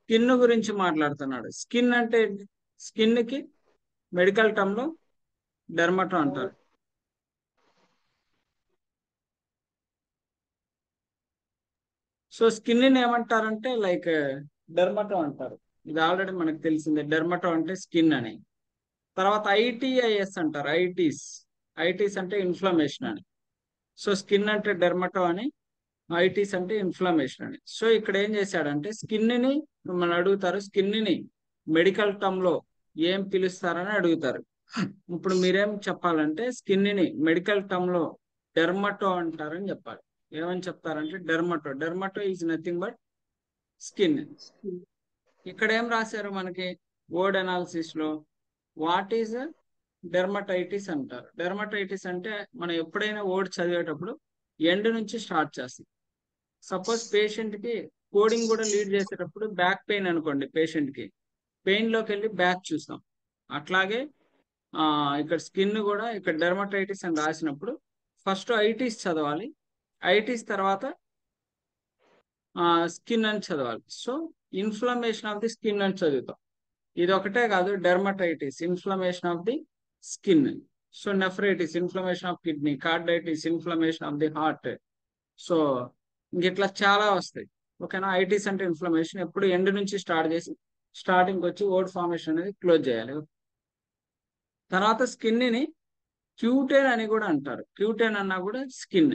Skin గురించి మాట్లాడుతున్నాడు. Skin అంటే స్కిన్ కి మెడికల్ టర్మ్ లో డెర్మటో అంటారు. సో స్కిన్ ని ఏమంటారంటే లైక్ డెర్మటో అంటారు. ఇది ఆల్రెడీ మనకు తెలిసిందే, డెర్మటో అంటే స్కిన్ అని. తర్వాత ఐటీఐఎస్ అంటారు, ఐటీస్ అంటే ఇన్ఫ్లమేషన్ అని. సో స్కిన్ అంటే డెర్మటో అని, ఐటీస్ అంటే ఇన్ఫ్లమేషన్ అని. సో ఇక్కడ ఏం చేశాడంటే స్కిన్ ని మిమ్మల్ని అడుగుతారు, స్కిన్ ని మెడికల్ టర్మ్ లో ఏం పిలుస్తారని అడుగుతారు. ఇప్పుడు మీరేం చెప్పాలంటే స్కిన్ ని మెడికల్ టర్మ్ లో డెర్మటో అంటారని చెప్పాలి. ఏమని చెప్తారంటే dermato is nothing but skin. ఇక్కడ ఏం రాశారు మనకి వర్డ్ అనాలిసిస్ లో, వాట్ ఈజ్ డెర్మటైటిస్ అంటారు. డెర్మటైటిస్ అంటే మనం ఎప్పుడైనా వర్డ్ చదివేటప్పుడు ఎండ్ నుంచి స్టార్ట్ చేస్తాం. సపోజ్ పేషెంట్ కి కోడింగ్ కూడా లీడ్ చేసేటప్పుడు బ్యాక్ పెయిన్ అనుకోండి, పేషెంట్ కి పెయిన్ లోకి వెళ్ళి బ్యాక్ చూస్తాం. అట్లాగే ఇక్కడ స్కిన్ కూడా ఇక్కడ డెర్మటైటిస్ అని రాసినప్పుడు ఫస్ట్ ఐటీస్ చదవాలి, ఐటీస్ తర్వాత స్కిన్ అని చదవాలి. So inflammation of the skin అని చదువుతాం. ఇది ఒకటే కాదు, dermatitis inflammation of the skin. So nephritis inflammation of kidney, carditis inflammation of the heart. సో ఇట్లా చాలా వస్తాయి. ఓకేనా. ఐటీస్ అంటే ఇన్ఫ్లమేషన్, ఎప్పుడు ఎండ్ నుంచి స్టార్ట్ చేసి స్టార్టింగ్ వచ్చి వర్డ్ ఫార్మేషన్ అనేది క్లోజ్ చేయాలి. తర్వాత స్కిన్ ని క్యూటేన్ అని కూడా అంటారు. క్యూటేన్ అన్నా కూడా స్కిన్.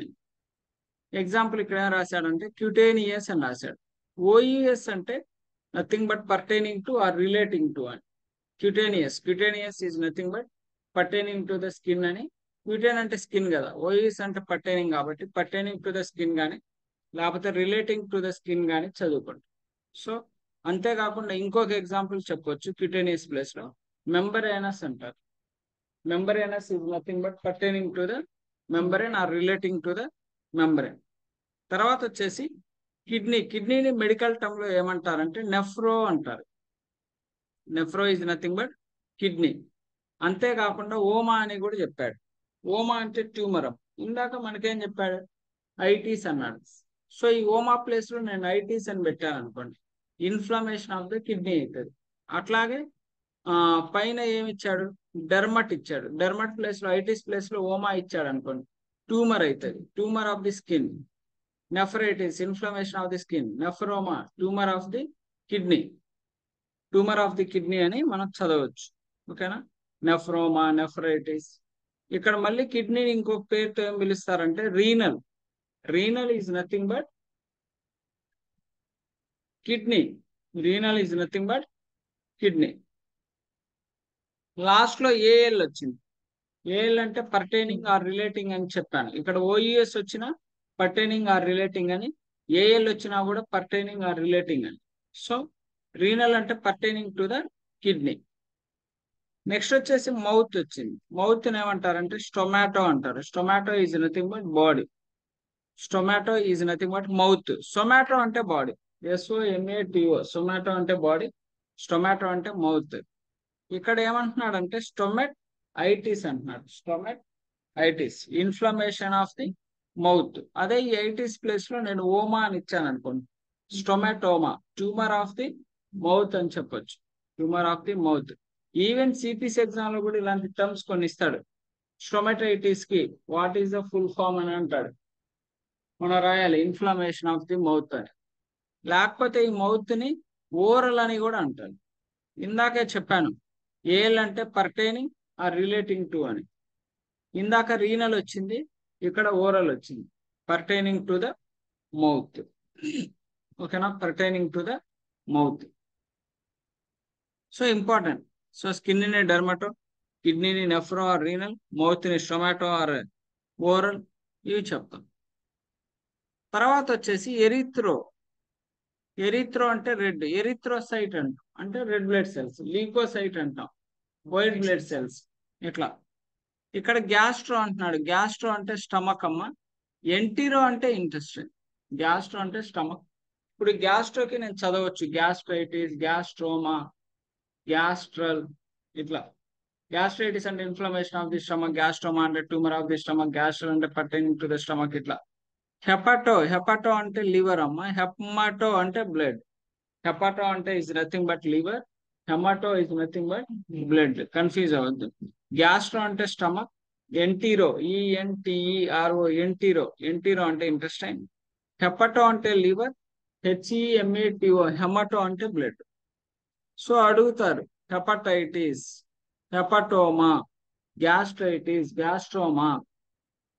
ఎగ్జాంపుల్ ఇక్కడ ఏం రాశాడంటే క్యూటేనియస్ అని రాశాడు. ఓఈఎస్ అంటే nothing but pertaining to or relating to అని. Cutaneous is nothing but pertaining to the skin అని. క్యూటేన్ అంటే స్కిన్ కదా, ఓఈఎస్ అంటే పర్టైనింగ్, కాబట్టి పర్టైనింగ్ టు ద స్కిన్ కానీ లేకపోతే రిలేటింగ్ టు ద స్కిన్ కానీ చదువుకోండి. సో అంతేకాకుండా ఇంకొక ఎగ్జాంపుల్ చెప్పొచ్చు క్యూటేనియస్ ప్లేస్ లో, మెంబరేనస్ అంటారు. Membranous is nothing but pertaining to the membrane or relating to the membrane. తర్వాత వచ్చేసి కిడ్నీని మెడికల్ టర్మ్ లో ఏమంటారంటే నెఫ్రో అంటారు. Nephro is nothing but kidney. అంతేకాకుండా ఓమా అని కూడా చెప్పాడు. ఓమా అంటే ట్యూమర్. ఇందాక మనకేం చెప్పాడు, ఐటీస్ అన్నాడు. సో ఈ ఓమా ప్లేస్ లో నేను ఐటీస్ అని పెట్టాను అనుకోండి, ఇన్ఫ్లమేషన్ ఆఫ్ ద కిడ్నీ అవుతుంది. అట్లాగే పైన ఏమి ఇచ్చాడు, డెర్మట్ ఇచ్చాడు. డెర్మట్ ప్లేస్ లో ఐటీస్ ప్లేస్ లో ఓమా ఇచ్చాడు అనుకోండి, ట్యూమర్ అవుతుంది, tumour of the skin. Nephritis inflammation of the skin. Nephroma tumour of the kidney, అని మనం చదవచ్చు. ఓకేనా. Nephroma, nephritis. ఇక్కడ మళ్ళీ కిడ్నీని ఇంకొక పేరుతో ఏం పిలుస్తారంటే renal is nothing but kidney. Last లో ఏఎల్ వచ్చింది. ఏఎల్ అంటే పర్టైనింగ్ ఆర్ రిలేటింగ్ అని చెప్పాను. ఇక్కడ ఓయుఎస్ వచ్చినా పర్టైనింగ్ ఆర్ రిలేటింగ్ అని, ఏఎల్ వచ్చినా కూడా పర్టైనింగ్ ఆర్ రిలేటింగ్ అని. సో రీనల్ అంటే pertaining to the kidney. Next వచ్చేసి మౌత్ వచ్చింది. మౌత్ ఏమంటారంటే స్టొమాటో అంటారు. Stomato is nothing but body. Mouth. Somato అంటే బాడీ, SOMATO. సొమాటో అంటే బాడీ, స్టొమాటో అంటే మౌత్. ఇక్కడ ఏమంటున్నాడంటే స్టొమెట్ ఐటిస్ అంటున్నాడు. Inflammation of the mouth. అదే ఈ ఐటిస్ ప్లేస్ లో నేను ఓమా అని ఇచ్చాను అనుకోండి, stomatoma, tumour of the mouth అని చెప్పొచ్చు. Tumour of the mouth. Even CPC exam లో కూడా ఇలాంటి టర్మ్స్ కొన్ని ఇస్తాడు. స్టొమాటైటిస్ కి what is the full form అని అంటాడు, మనం రాయాలి ఇన్ఫ్లమేషన్ ఆఫ్ ది మౌత్ అని. లేకపోతే ఈ మౌత్ ని ఓరల్ అని కూడా అంటారు. ఇందాకే చెప్పాను ఏల్ అంటే పర్టైనింగ్ ఆర్ రిలేటింగ్ టు అని. ఇందాక రీనల్ వచ్చింది, ఇక్కడ ఓరల్ వచ్చింది, పర్టైనింగ్ టు ద మౌత్. ఓకేనా, pertaining to the mouth. So important. So skin ని dermato, కిడ్నీని nephro are renal, mouth ని స్టొమాటో ఆర్ ఓరల్, ఇవి చెప్తాం. తర్వాత వచ్చేసి ఎరిత్రో అంటే రెడ్. ఎరిథ్రోసైట్ అంటాం అంటే రెడ్ బ్లడ్ సెల్స్. లీకోసైట్ అంటాం వైట్ బ్లడ్ సెల్స్. ఇట్లా ఇక్కడ గ్యాస్ట్రో అంటున్నాడు. గ్యాస్ట్రో అంటే స్టమక్ అమ్మ. ఎంటీరో అంటే ఇంటెస్టైన్. గ్యాస్ట్రో అంటే స్టమక్. ఇప్పుడు గ్యాస్ట్రోకి నేను చదవచ్చు గ్యాస్ట్రైటిస్, గ్యాస్ట్రోమా, గ్యాస్ట్రల్. ఇట్లా గ్యాస్ట్రైటిస్ అంటే ఇన్ఫ్లమేషన్ ఆఫ్ ది స్టమక్, గ్యాస్ట్రోమా అంటే ట్యూమర్ ఆఫ్ ది స్టమక్, గ్యాస్ట్రల్ అంటే పర్టైనింగ్ టు ద స్టమక్. ఇట్లా హెపటో అంటే లివర్ అమ్మ. హెప్మాటో అంటే బ్లడ్. హెపాటో అంటే is nothing but liver, హెమాటో is nothing but blood. Confuse అవ్వద్దు. గ్యాస్ట్రో అంటే స్టమక్, ఎంటీరో ఈఎన్టీఈఆర్ఓ ఎంటీరో, ఎంటీరో అంటే ఇంటెస్టైన్. హెపటో అంటే లివర్, హెచ్ఈఎంఏటిఓ హెమటో అంటే బ్లడ్. సో అడుగుతారు హెపటైటిస్, హెపటోమా, గ్యాస్ట్రైటిస్, గ్యాస్ట్రోమా.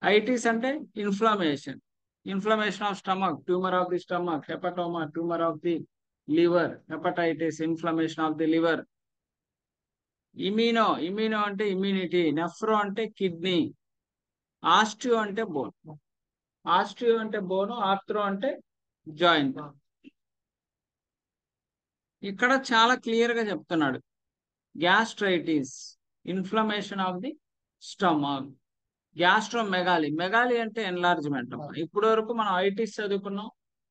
ఐటిస్ అంటే inflammation, inflammation of stomach, tumour of the stomach. Hepatoma tumour of the liver, hepatitis inflammation of the liver. Immuno, immuno అంటే immunity. Nephro అంటే kidney. Osteo అంటే bone, osteo అంటే bone, arthro అంటే joint. ఇక్కడ చాలా clear గా చెప్తున్నాడు. Gastritis inflammation of the stomach. Gastromegaly, megaly అంటే ఎన్లార్జ్మెంట్. ఇప్పటి వరకు మనం ఐటిస్ చదువుకున్నాం,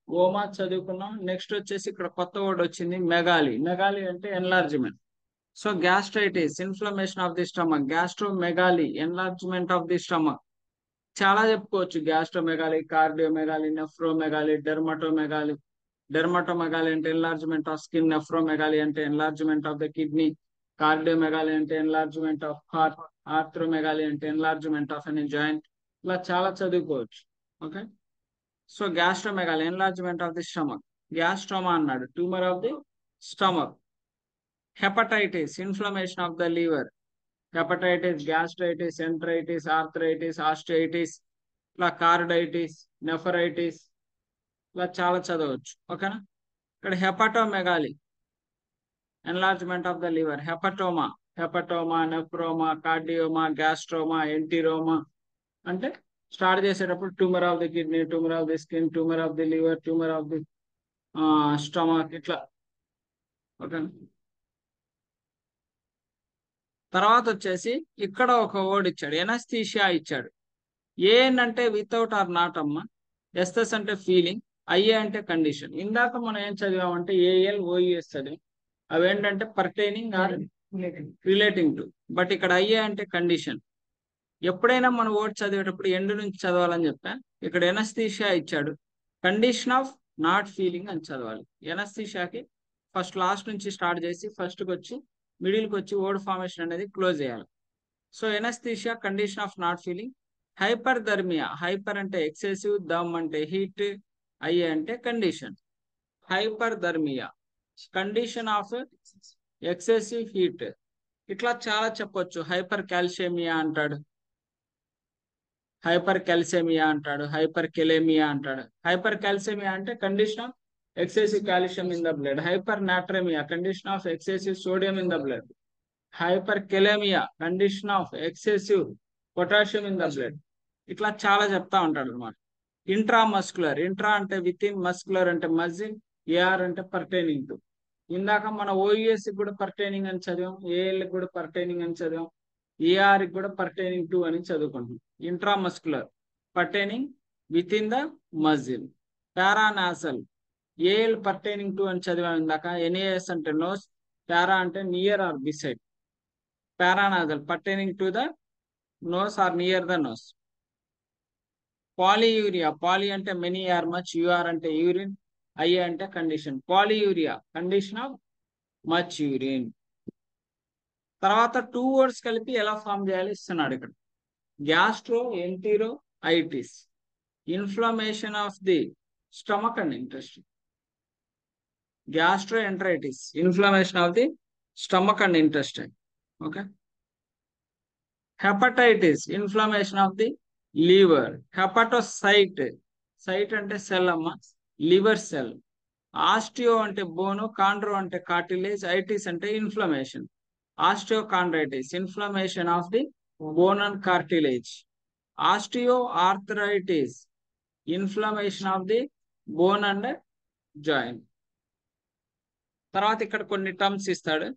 ఓమా చదువుకున్నాం. నెక్స్ట్ వచ్చేసి ఇక్కడ కొత్త వర్డ్ వచ్చింది మెగాలి. మెగాలి అంటే enlargement. So gastritis inflammation of the stomach, gastromegaly enlargement of the stomach. చాలా చెప్పుకోవచ్చు. గ్యాస్ట్రోమెగాలి, కార్డియోమెగాలి, నెఫ్రోమెగాలి, డెర్మటోమెగాలి. డెర్మటోమెగాలి అంటే ఎన్లార్జ్మెంట్ ఆఫ్ స్కిన్, నెఫ్రోమెగాలి అంటే ఎన్లార్జ్మెంట్ ఆఫ్ ద కిడ్నీ, కార్డియోమెగాలి అంటే ఎన్లార్జ్మెంట్ ఆఫ్ హార్ట్, ఆర్థ్రోమెగాలి అంటే ఎన్లార్జ్మెంట్ ఆఫ్ ఎనీ జాయింట్. ఇలా చాలా చదువుకోవచ్చు. Okay. So gastromegaly enlargement of the stomach. Gastroma అన్నాడు, tumour of the stomach. Hepatitis inflammation of the liver. Hepatitis, gastritis, enteritis, arthritis, osteitis, ఇలా carditis, nephritis, ఇలా చాలా చదవచ్చు. ఓకేనా. ఇక్కడ hepatomegaly enlargement of the liver. Hepatoma, hepatoma, nephroma, cardioma, gastroma, enteroma అంటే start చేసేటప్పుడు tumour of the kidney, tumour of the skin, tumour of the liver, tumour of the stomach, ఇట్లా. ఓకేనా. తర్వాత వచ్చేసి ఇక్కడ ఒక వర్డ్ ఇచ్చాడు, ఎనస్థీషియా ఇచ్చాడు. ఏఎన్ అంటే వితౌట్ ఆర్ నాట్ అమ్మ, ఎస్ఎస్ అంటే ఫీలింగ్, ఐఏ అంటే కండిషన్. ఇందాక మనం ఏం చదివామంటే ఏఎల్ ఓఈఎస్ చదివాం. అవి ఏంటంటే pertaining or relating to. But ఇక్కడ ఐఏ అంటే కండిషన్. ఎప్పుడైనా మనం వర్డ్ చదివేటప్పుడు ఎండ్ నుంచి చదవాలని చెప్పా. ఇక్కడ ఎనస్థీషియా ఇచ్చాడు, కండిషన్ ఆఫ్ నాట్ ఫీలింగ్ అని చదవాలి. ఎనస్థీషియాకి ఫస్ట్ లాస్ట్ నుంచి స్టార్ట్ చేసి ఫస్ట్కి వచ్చి మిడిల్కి వచ్చి వర్డ్ ఫార్మేషన్ అనేది క్లోజ్ చేయాలి. So anaesthesia condition of not feeling. Hyper thermia, hyper అంటే ఎక్సెసివ్, దమ్ అంటే హీట్, ఐఏ అంటే condition. Hyper thermia condition of excessive heat. ఇట్లా చాలా చెప్పొచ్చు. హైపర్ కాల్షియమియా అంటాడు, హైపర్ కాల్సియమియా అంటాడు, హైపర్ కెలేమియా అంటాడు. హైపర్ కాల్సియమియా అంటే condition of excessive calcium in the blood. Hyper natraemia condition of excessive sodium in the blood. Hyper kalaemia condition of excessive potassium in the blood. ఇట్లా చాలా చెప్తా ఉంటాడు అనమాట. Intramuscular, intra అంటే within, muscular అంటే muscle, AR అంటే pertaining to. ఇందాక మన ఓయుఎస్ కూడా పర్టైనింగ్ అని చదివాం, ఏఎల్ కూడా పర్టైనింగ్ అని చదివాం, ఏఆర్ కూడా పర్టైనింగ్ టు అని చదువుకుంటాం. Intramuscular pertaining within the muscle. Paranasal AL pertaining to అని చదివాం ఇందాక. ఎన్ఏఎస్ అంటే నోస్, పారా అంటే near or beside. Paranasal pertaining to the nose or near the nose. Polyuria, poly అంటే మెనీ ఆర్ మచ్, యూఆర్ అంటే urine, IA అంటే condition. Polyuria condition of much urine. తర్వాత two words కలిపి ఎలా form చేయాలి ఇస్తున్నాడు ఇక్కడ. Gastro entero itis inflammation of the stomach and intestine. Gastro enteritis inflammation of the stomach and intestine. Okay. Hepatitis inflammation of the liver. Hepatocyte, cyte అంటే cell అమ్మ, liver cell. Osteo అంటే bone, chondro అంటే cartilage, itis అంటే inflammation. Osteochondritis inflammation of the bone and cartilage. Osteo arthritis inflammation of the bone and joint. తర్వాత ఇక్కడ కొన్ని terms ఇస్తాడు,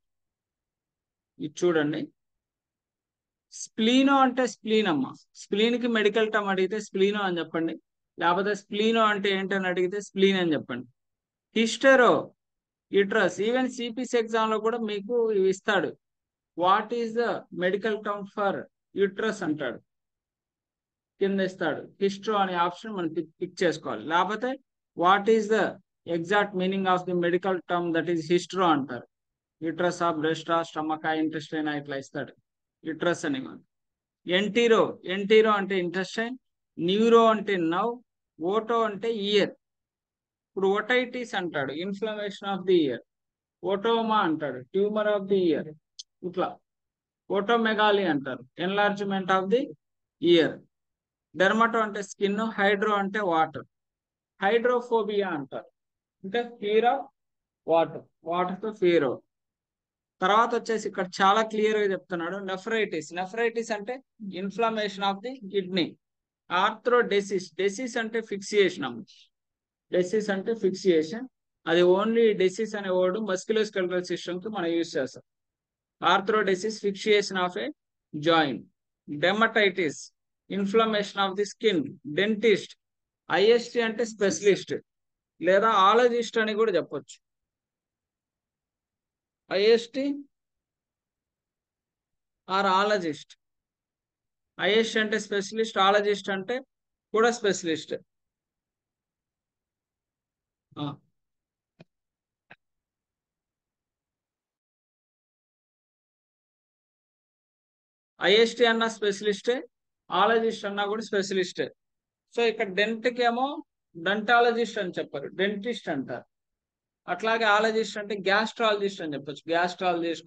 ఇది చూడండి. స్ప్లీనో అంటే స్ప్లీన్ అమ్మ. స్ప్లీన్ కి మెడికల్ టర్మ్ అడిగితే స్ప్లీనో అని చెప్పండి, లేకపోతే స్ప్లీనో అంటే ఏంటని అడిగితే స్ప్లీన్ అని చెప్పండి. హిస్టెరో యూట్రస్. ఈవెన్ సిపిసి ఎగ్జామ్ లో కూడా మీకు ఇవి ఇస్తాడు. What is the medical term for uterus అంటాడు, కింద ఇస్తాడు. హిస్ట్రో అనే ఆప్షన్ మనం పిక్ చేసుకోవాలి. లేకపోతే what is the exact meaning of the medical term that is hystero అంటారు. యూట్రసా, బ్రెస్టా, స్టమకా, ఇంటెస్టైన్ ఇట్లా ఇస్తాడు. యూట్రస్ అని ఎంటీరో, ఎంటీరో అంటే ఇంటెస్టైన్, న్యూరో అంటే నవ్, ఓటో అంటే ఇయర్. ఇప్పుడు ఓటైటిస్ అంటాడు inflammation of the ear, otoma అంటాడు ట్యూమర్ ఆఫ్ ది ఇయర్, ఇట్లా. ఓటోమెగాలి అంటారు enlargement of the ear. Dermato అంటే స్కిన్, హైడ్రో అంటే వాటర్, హైడ్రోఫోబియా అంటారు అంటే ఫియర్ ఆఫ్ వాటర్, వాటర్ తో ఫియర్. తర్వాత వచ్చేసి ఇక్కడ చాలా క్లియర్ గా చెప్తున్నాడు నెఫ్రైటిస్. నెఫ్రైటిస్ అంటే inflammation of the kidney. Arthrodesis, desis అంటే ఫిక్సియేషన్ అమ్మ, డెసిస్ అంటే ఫిక్సియేషన్. అది ఓన్లీ డెసిస్ అనే వర్డ్ మస్క్యులోస్కెలటల్ సిస్టమ్ కి మనం యూజ్ చేస్తాం. Arthrodesis, fixation of a joint. Dermatitis, inflammation of the skin. Dentist, IST అంటే స్పెషలిస్ట్ లేదా ఆలజిస్ట్ అని కూడా చెప్పొచ్చు. IST or ologist. ఐఎస్టి అంటే స్పెషలిస్ట్, ఆలజిస్ట్ అంటే కూడా స్పెషలిస్ట్. ఐఎస్టి అన్న స్పెషలిస్టే, ఆలజిస్ట్ అన్నా కూడా స్పెషలిస్టే. సో ఇక్కడ డెంట్కి ఏమో డెంటాలజిస్ట్ అని చెప్పారు, డెంటిస్ట్ అంటారు. అట్లాగే ఆలజిస్ట్ అంటే గ్యాస్ట్రాలజిస్ట్ అని చెప్పొచ్చు, గ్యాస్ట్రాలజిస్ట్,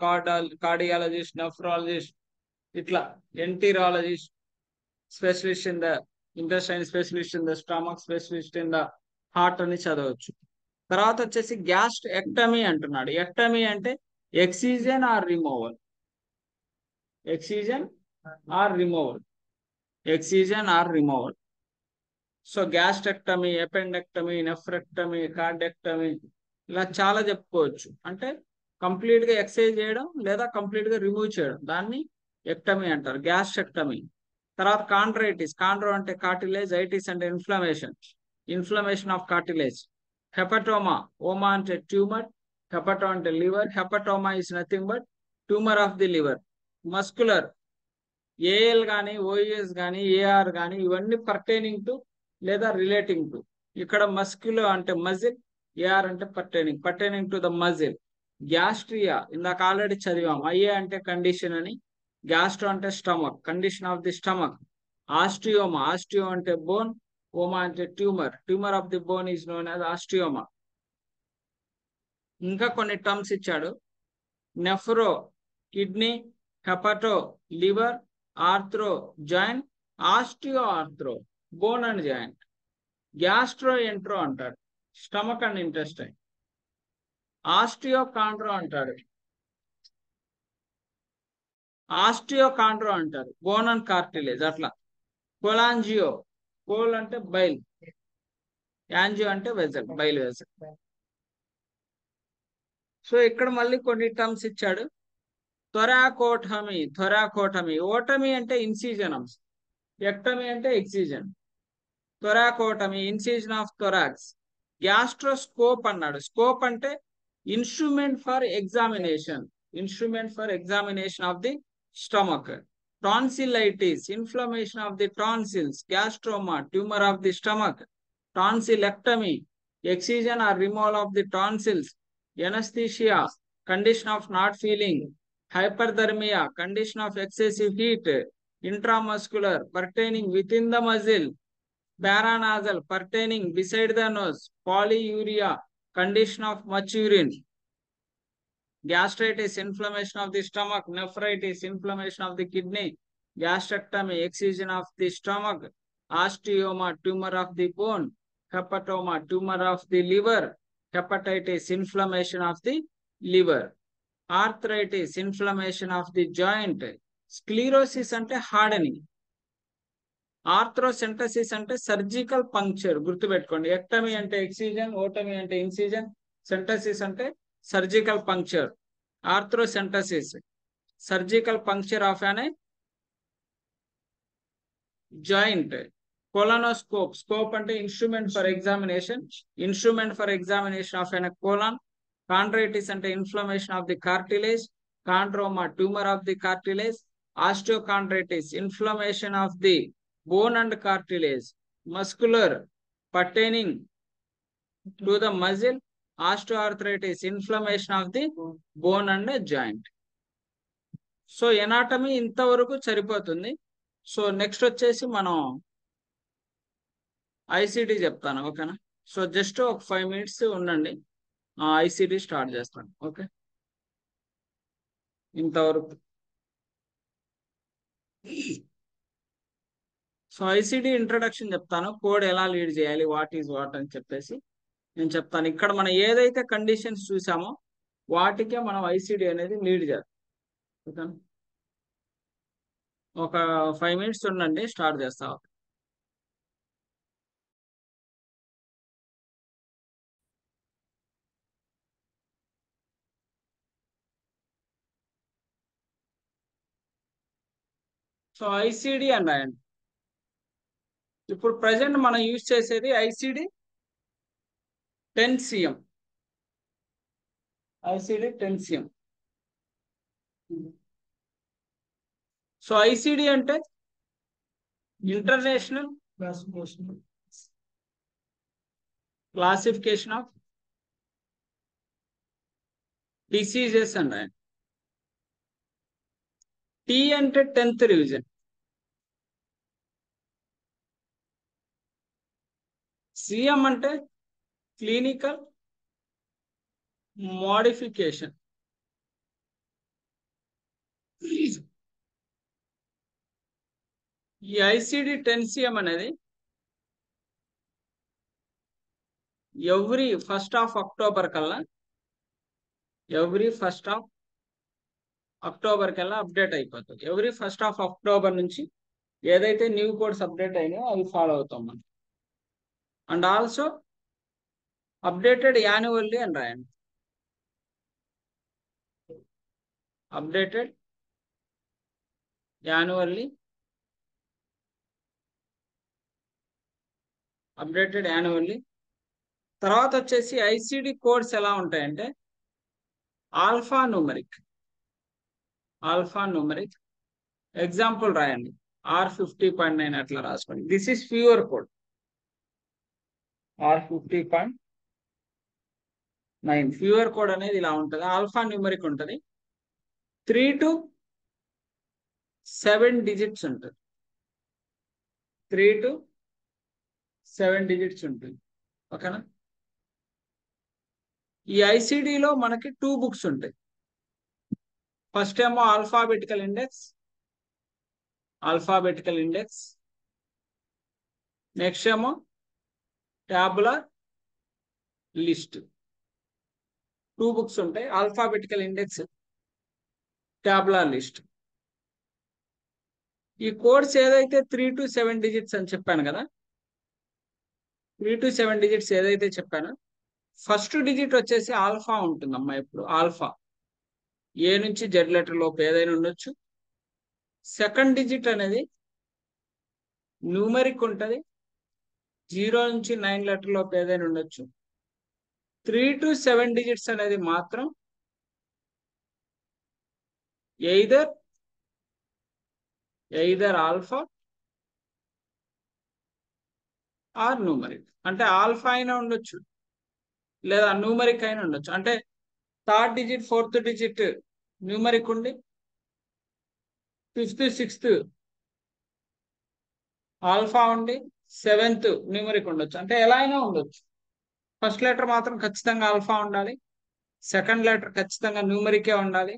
కార్డియాలజిస్ట్, నెఫ్రాలజిస్ట్, ఇట్లా. Enterologist, specialist in the intestine, specialist in the stomach, specialist in the heart అని చదవచ్చు. తర్వాత వచ్చేసి గ్యాస్ట్ ఎక్టమీ అంటున్నాడు. ఎక్టమీ అంటే excision or removal, excision or removal, excision or removal. So gastrectomy, appendectomy, nephrectomy, cardectomy, ఇలా చాలా చెప్పుకోవచ్చు. అంటే కంప్లీట్ గా ఎక్సైజ్ చేయడం లేదా కంప్లీట్ గా రిమూవ్ చేయడం, దాన్ని ఎక్టమీ అంటారు, గ్యాస్ట్రెక్టమీ. తర్వాత కాండ్రైటిస్, కాండ్రో అంటే కార్టిలేజ్, ఐటిస్ అంటే inflammation, inflammation of cartilage. Hepatoma, oma అంటే ట్యూమర్, హెపటో అంటే liver, hepatoma is nothing but tumour of the liver. Muscular, AL కానీ, ఓఈఎస్ కానీ, ఏఆర్ కానీ, ఇవన్నీ పర్టైనింగ్ టు లేదా రిలేటింగ్ టు. ఇక్కడ మస్క్యులో అంటే మజిల్, ఏఆర్ అంటే pertaining, pertaining to the muscle. Gastria ఇందాక ఆల్రెడీ చదివాం, ఐఏ అంటే కండిషన్ అని, గ్యాస్ట్రో అంటే stomach, condition of the stomach. Osteoma, osteo అంటే బోన్, ఓమా అంటే tumour, tumour of the bone is known as osteoma. ఇంకా కొన్ని టర్మ్స్ ఇచ్చాడు. Nephro kidney, hepato liver, arthro joint, osteo arthro bone and joint. Gastro entero అంటాడు stomach and intestine. Osteo chondro అంటాడు, osteo chondro అంటారు bone and cartilage, అట్లా. Cholangio, chol అంటే bile, angio అంటే vessel, bile vessel. So ఇక్కడ మళ్ళీ కొన్ని terms ఇచ్చాడు. థొరాకోటమీ, థొరాకోటమీ, ఓటమీ అంటే ఇన్సిజన్, ఎక్టమీ అంటే excision. Thoracotomy, incision of thorax. Gastroscope అన్నాడు, స్కోప్ అంటే instrument for examination, instrument for examination of the stomach. Tonsillitis, inflammation of the tonsils. Gastroma, tumour of the stomach. Tonsillectomy, excision or removal of the tonsils. Anaesthesia, condition of not feeling. Hyperthermia, condition of excessive heat. Intramuscular, pertaining within the muscle. Paranasal, pertaining beside the nose. Polyuria, condition of much urine. Gastritis, inflammation of the stomach. Nephritis, inflammation of the kidney. Gastrectomy, excision of the stomach. Osteoma, tumor of the bone. Hepatoma, tumor of the liver. Hepatitis, inflammation of the liver. Arthritis, inflammation of the joint. Sclerosis అంటే hardening. ఆర్థ్రోసెంటసిస్ అంటే surgical puncture, గుర్తుపెట్టుకోండి. Ectomy అంటే ఎక్సిజన్, ఓటమీ అంటే incision, centesis అంటే surgical puncture. Arthrocentesis, surgical puncture of an joint. Colonoscope, scope అంటే instrument for examination, instrument for examination of an colon. Chondritis అంటే inflammation of the cartilage. Chondroma, tumour of the cartilage. Osteochondritis, inflammation of the bone and cartilage. Muscular, pertaining to the muscle, osteoarthritis inflammation of the bone and joint. So anatomy ఇంతవరకు సరిపోతుంది. So next వచ్చేసి మనం ICD చెప్తాను, ఓకేనా. So just ఒక 5 minutes ఉండండి, ICD start చేస్తాను. Okay, ఇంతవరకు. సో ఐసిడి ఇంట్రడక్షన్ చెప్తాను, కోడ్ ఎలా లీడ్ చేయాలి, వాట్ ఈజ్ వాట్ అని చెప్పేసి నేను చెప్తాను. ఇక్కడ మనం ఏదైతే కండిషన్స్ చూసామో వాటికే మనం ఐసిడి అనేది లీడ్ చేస్తాం, ఓకేనా. ఒక 5 minutes ఉండండి, స్టార్ట్ చేస్తాం. సో ఐసిడి అని రాయండి. ఇప్పుడు ప్రజెంట్ మనం యూజ్ చేసేది ICD 10 cm. ICD 10 cm. So ICD అంటే ఇంటర్నేషనల్ క్లాసిఫికేషన్ ఆఫ్ డిసీజెస్ అని రాయండి. టీ అంటే 10th రివిజన్, సిఎం అంటే క్లినికల్ మోడిఫికేషన్. ఈ ఐసిడి 10 cm అనేది ఎవ్రీ 1st of October కల్లా, అప్డేట్ అయిపోతుంది. ఎవ్రీ 1st of October నుంచి ఏదైతే న్యూ కోడ్స్ అప్డేట్ అయినాయో అవి ఫాలో అవుతాం మనం. అండ్ ఆల్సో అప్డేటెడ్ యాన్యువల్లీ అని రాయండి. అప్డేటెడ్ యాన్యువల్లీ, తర్వాత వచ్చేసి ఐసిడి కోడ్స్ ఎలా ఉంటాయంటే ఆల్ఫా న్యూమరిక్. ఎగ్జాంపుల్ రాయండి, R50.9 అట్లా రాసుకోండి. This is pure code, R50.9 pure code అనేది ఇలా ఉంటుంది. ఆల్ఫా న్యూమరిక్ ఉంటుంది, 3 to 7 digits ఉంటుంది. 3 to 7 digits ఉంటుంది, ఓకేనా. ఈ ఐసిడిలో మనకి 2 books ఉంటాయి. ఫస్ట్ ఏమో ఆల్ఫాబెటికల్ ఇండెక్స్, నెక్స్ట్ ఏమో ట్యాబులర్ లిస్ట్. 2 books ఉంటాయి, ఆల్ఫాబెటికల్ ఇండెక్స్, ట్యాబులర్ లిస్ట్. ఈ కోడ్స్ ఏదైతే 3 to 7 digits అని చెప్పాను కదా, 3 to 7 digits ఏదైతే చెప్పానో ఫస్ట్ డిజిట్ వచ్చేసి ఆల్ఫా ఉంటుందమ్మా. ఇప్పుడు ఆల్ఫా ఏ నుంచి జెడ్ లెటర్ లోపు ఏదైనా ఉండొచ్చు. సెకండ్ డిజిట్ అనేది న్యూమరిక్ ఉంటుంది, 0 నుంచి 9 లెటర్ లోపు ఏదైనా ఉండొచ్చు. 3 to 7 digits అనేది మాత్రం ఎయిదర్ ఆల్ఫా ఆర్ న్యూమరిక్. అంటే ఆల్ఫా అయినా ఉండొచ్చు లేదా న్యూమరిక్ అయినా ఉండొచ్చు. అంటే 3rd digit 4th digit numeric ఉండి 5th 6th ఆల్ఫా ఉండి 7th న్యూమరిక్ ఉండొచ్చు. అంటే ఎలా అయినా ఉండొచ్చు. ఫస్ట్ లెటర్ మాత్రం ఖచ్చితంగా ఆల్ఫా ఉండాలి, సెకండ్ లెటర్ ఖచ్చితంగా న్యూమరికే ఉండాలి.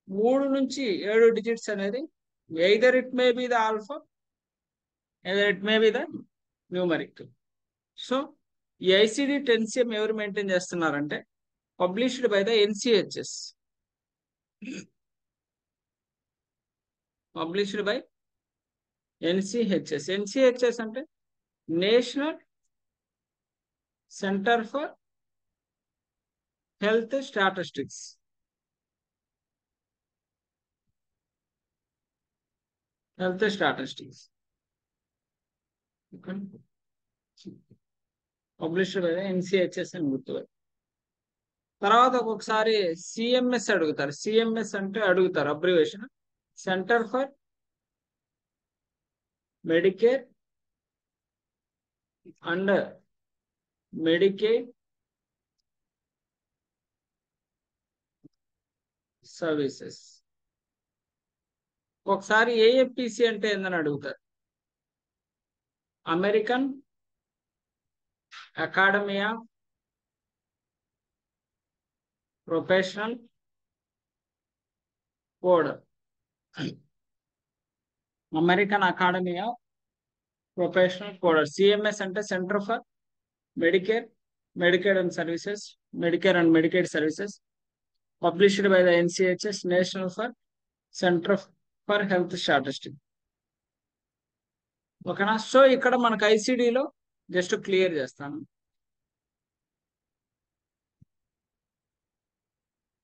3 నుంచి 7 digits అనేది either it may be the alpha, either it may be the numeric. So ఈ ఐసిడి 10 cm ఎవరు మెయింటైన్ చేస్తున్నారంటే published by the NCHS. NCHS అంటే National Center for Health Statistics. Published by the NCHS అని గుర్తుపెట్టు. తర్వాత ఒక్కొక్కసారి CMS అడుగుతారు. CMS అంటే అడుగుతారు abbreviation, Center for Medicare and Medicaid Services. ఒకసారి ఏఎఫ్పిసి అంటే ఏందని అడుగుతారు. American Academy of Professional Coder. American Academy of Professional కోడర్. CMS అంటే Center for Medicare, Medicaid and Services, Medicare and Medicaid Services, published by the NCHS, National for Center for Health Statistics. ఓకేనా. So ఇక్కడ మనకు ఐసిడిలో just clear చేస్తాను.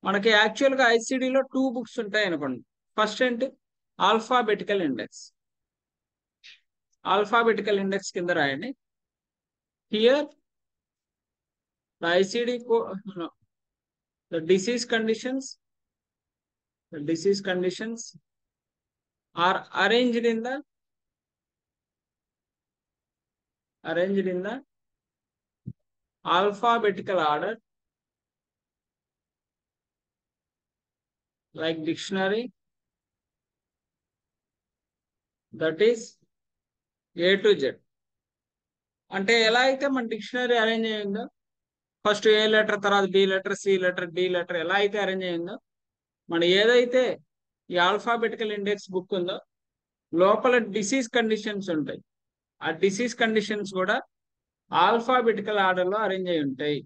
మనకి యాక్చువల్గా ఐసిడిలో 2 books ఉంటాయి అనుకోండి. First ఏంటి, ఆల్ఫాబెటికల్ ఇండెక్స్. ఆల్ఫాబెటికల్ ఇండెక్స్ కింద రాయండి. Here the ICD the disease conditions are arranged in the alphabetical order like dictionary, that is A to Z. అంటే ఎలా అయితే మన డిక్షనరీ అరేంజ్ అయ్యిందో, ఫస్ట్ ఏ లెటర్, తర్వాత B letter, C letter, D letter ఎలా అయితే అరేంజ్ అయ్యిందో, మన ఏదైతే ఈ ఆల్ఫాబెటికల్ ఇండెక్స్ బుక్ ఉందో లోపల డిసీజ్ కండిషన్స్ ఉంటాయి. ఆ డిసీజ్ కండిషన్స్ కూడా ఆల్ఫాబెటికల్ ఆర్డర్ లో అరేంజ్ అయి ఉంటాయి.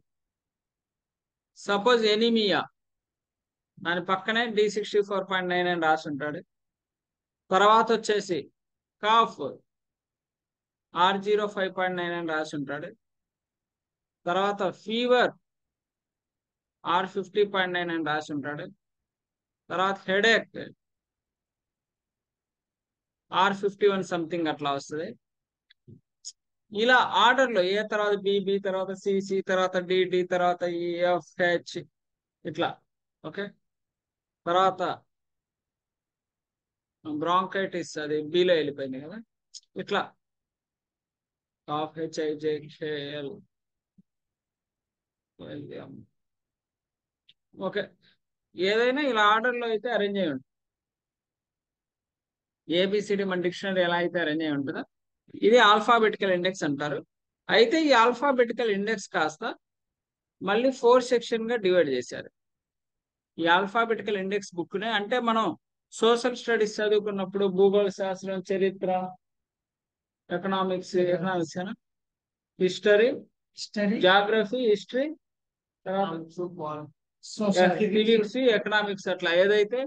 సపోజ్ ఎనీమియా, దాని పక్కనే D64.9 అని రాసి ఉంటాడు. తర్వాత వచ్చేసి కాఫ్ R05.9 అని రాసి ఉంటాడు. తర్వాత ఫీవర్ R50.9 అని రాసి ఉంటాడు. తర్వాత హెడేక్ R51 సంథింగ్ అట్లా వస్తుంది. ఇలా ఆర్డర్లో ఏ తర్వాత బి తర్వాత సి తర్వాత డి తర్వాత EFH ఇట్లా. ఓకే. తర్వాత బ్రాంకైటిస్ అది బిలో వెళ్ళిపోయింది కదా. ఇట్లా కాఫ్ HIJKL. ఓకే. ఏదైనా ఇలా ఆర్డర్లో అయితే అరేంజ్ అయ్యి ఉంటుంది. ఏబిసిడి మన డిక్షనరీ ఎలా అయితే అరేంజ్ అయ్యి ఉంటుందో ఇది ఆల్ఫాబెటికల్ ఇండెక్స్ అంటారు. అయితే ఈ ఆల్ఫాబెటికల్ ఇండెక్స్ కాస్త మళ్ళీ 4 సెక్షన్ గా డివైడ్ చేశారు. ఈ ఆల్ఫాబెటికల్ ఇండెక్స్ బుక్ నే అంటే మనం సోషల్ స్టడీస్ చదువుకున్నప్పుడు భూగోళ శాస్త్రం, చరిత్ర, economics history, geography, history, physics, economics అట్లా ఏదైతే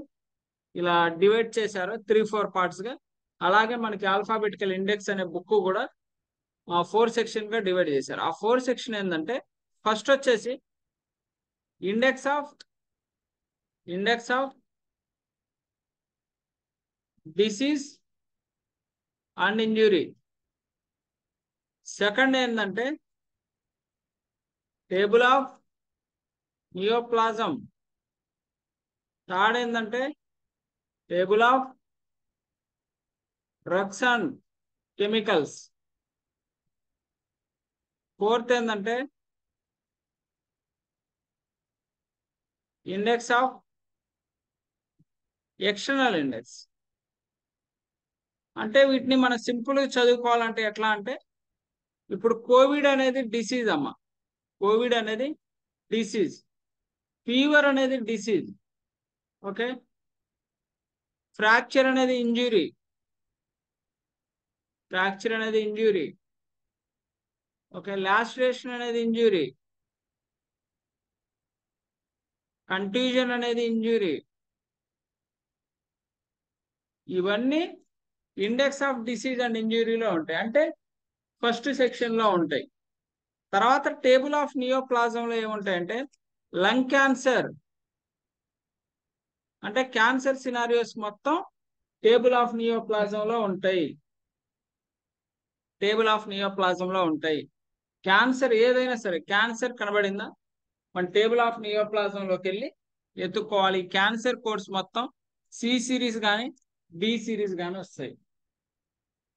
ఇలా డివైడ్ చేశారో 3-4 పార్ట్స్ గా, అలాగే మనకి ఆల్ఫాబెటికల్ ఇండెక్స్ అనే బుక్ కూడా 4 సెక్షన్ గా డివైడ్ చేశారు. ఆ 4 సెక్షన్ ఏంటంటే ఫస్ట్ వచ్చేసి index of disease and injury. Second ఏంటంటే టేబుల్ ఆఫ్ నియోప్లాజం. థర్డ్ ఏంటంటే table of drugs and chemicals. Fourth ఏంటంటే ఇండెక్స్ ఆఫ్ ఎక్స్టర్నల్ ఇండెక్స్. అంటే వీటిని మనం సింపుల్ గా చదువుకోవాలంటే ఎట్లా అంటే, ఇప్పుడు కోవిడ్ అనేది డిసీజ్ అమ్మ, కోవిడ్ అనేది డిసీజ్, ఫీవర్ అనేది డిసీజ్. ఓకే. ఫ్రాక్చర్ అనేది ఇంజురీ, ఓకే. లాస్ట్రేషన్ అనేది ఇంజురీ, కంట్యూజన్ అనేది ఇంజురీ. ఇవన్నీ ఇండెక్స్ ఆఫ్ డిసీజ్ అండ్ ఇంజురీలో ఉంటాయి, అంటే ఫస్ట్ సెక్షన్ లో ఉంటాయి. తర్వాత టేబుల్ ఆఫ్ నియోప్లాజంలో ఏముంటాయంటే లంగ్ క్యాన్సర్, అంటే క్యాన్సర్ సినారియోస్ మొత్తం టేబుల్ ఆఫ్ నియోప్లాజంలో ఉంటాయి. క్యాన్సర్ ఏదైనా సరే, క్యాన్సర్ కనబడిందా మన టేబుల్ ఆఫ్ నియోప్లాజంలోకి వెళ్ళి ఎత్తుక్కోవాలి. క్యాన్సర్ కోడ్స్ మొత్తం సి సిరీస్ కానీ డి సిరీస్ కానీ వస్తాయి.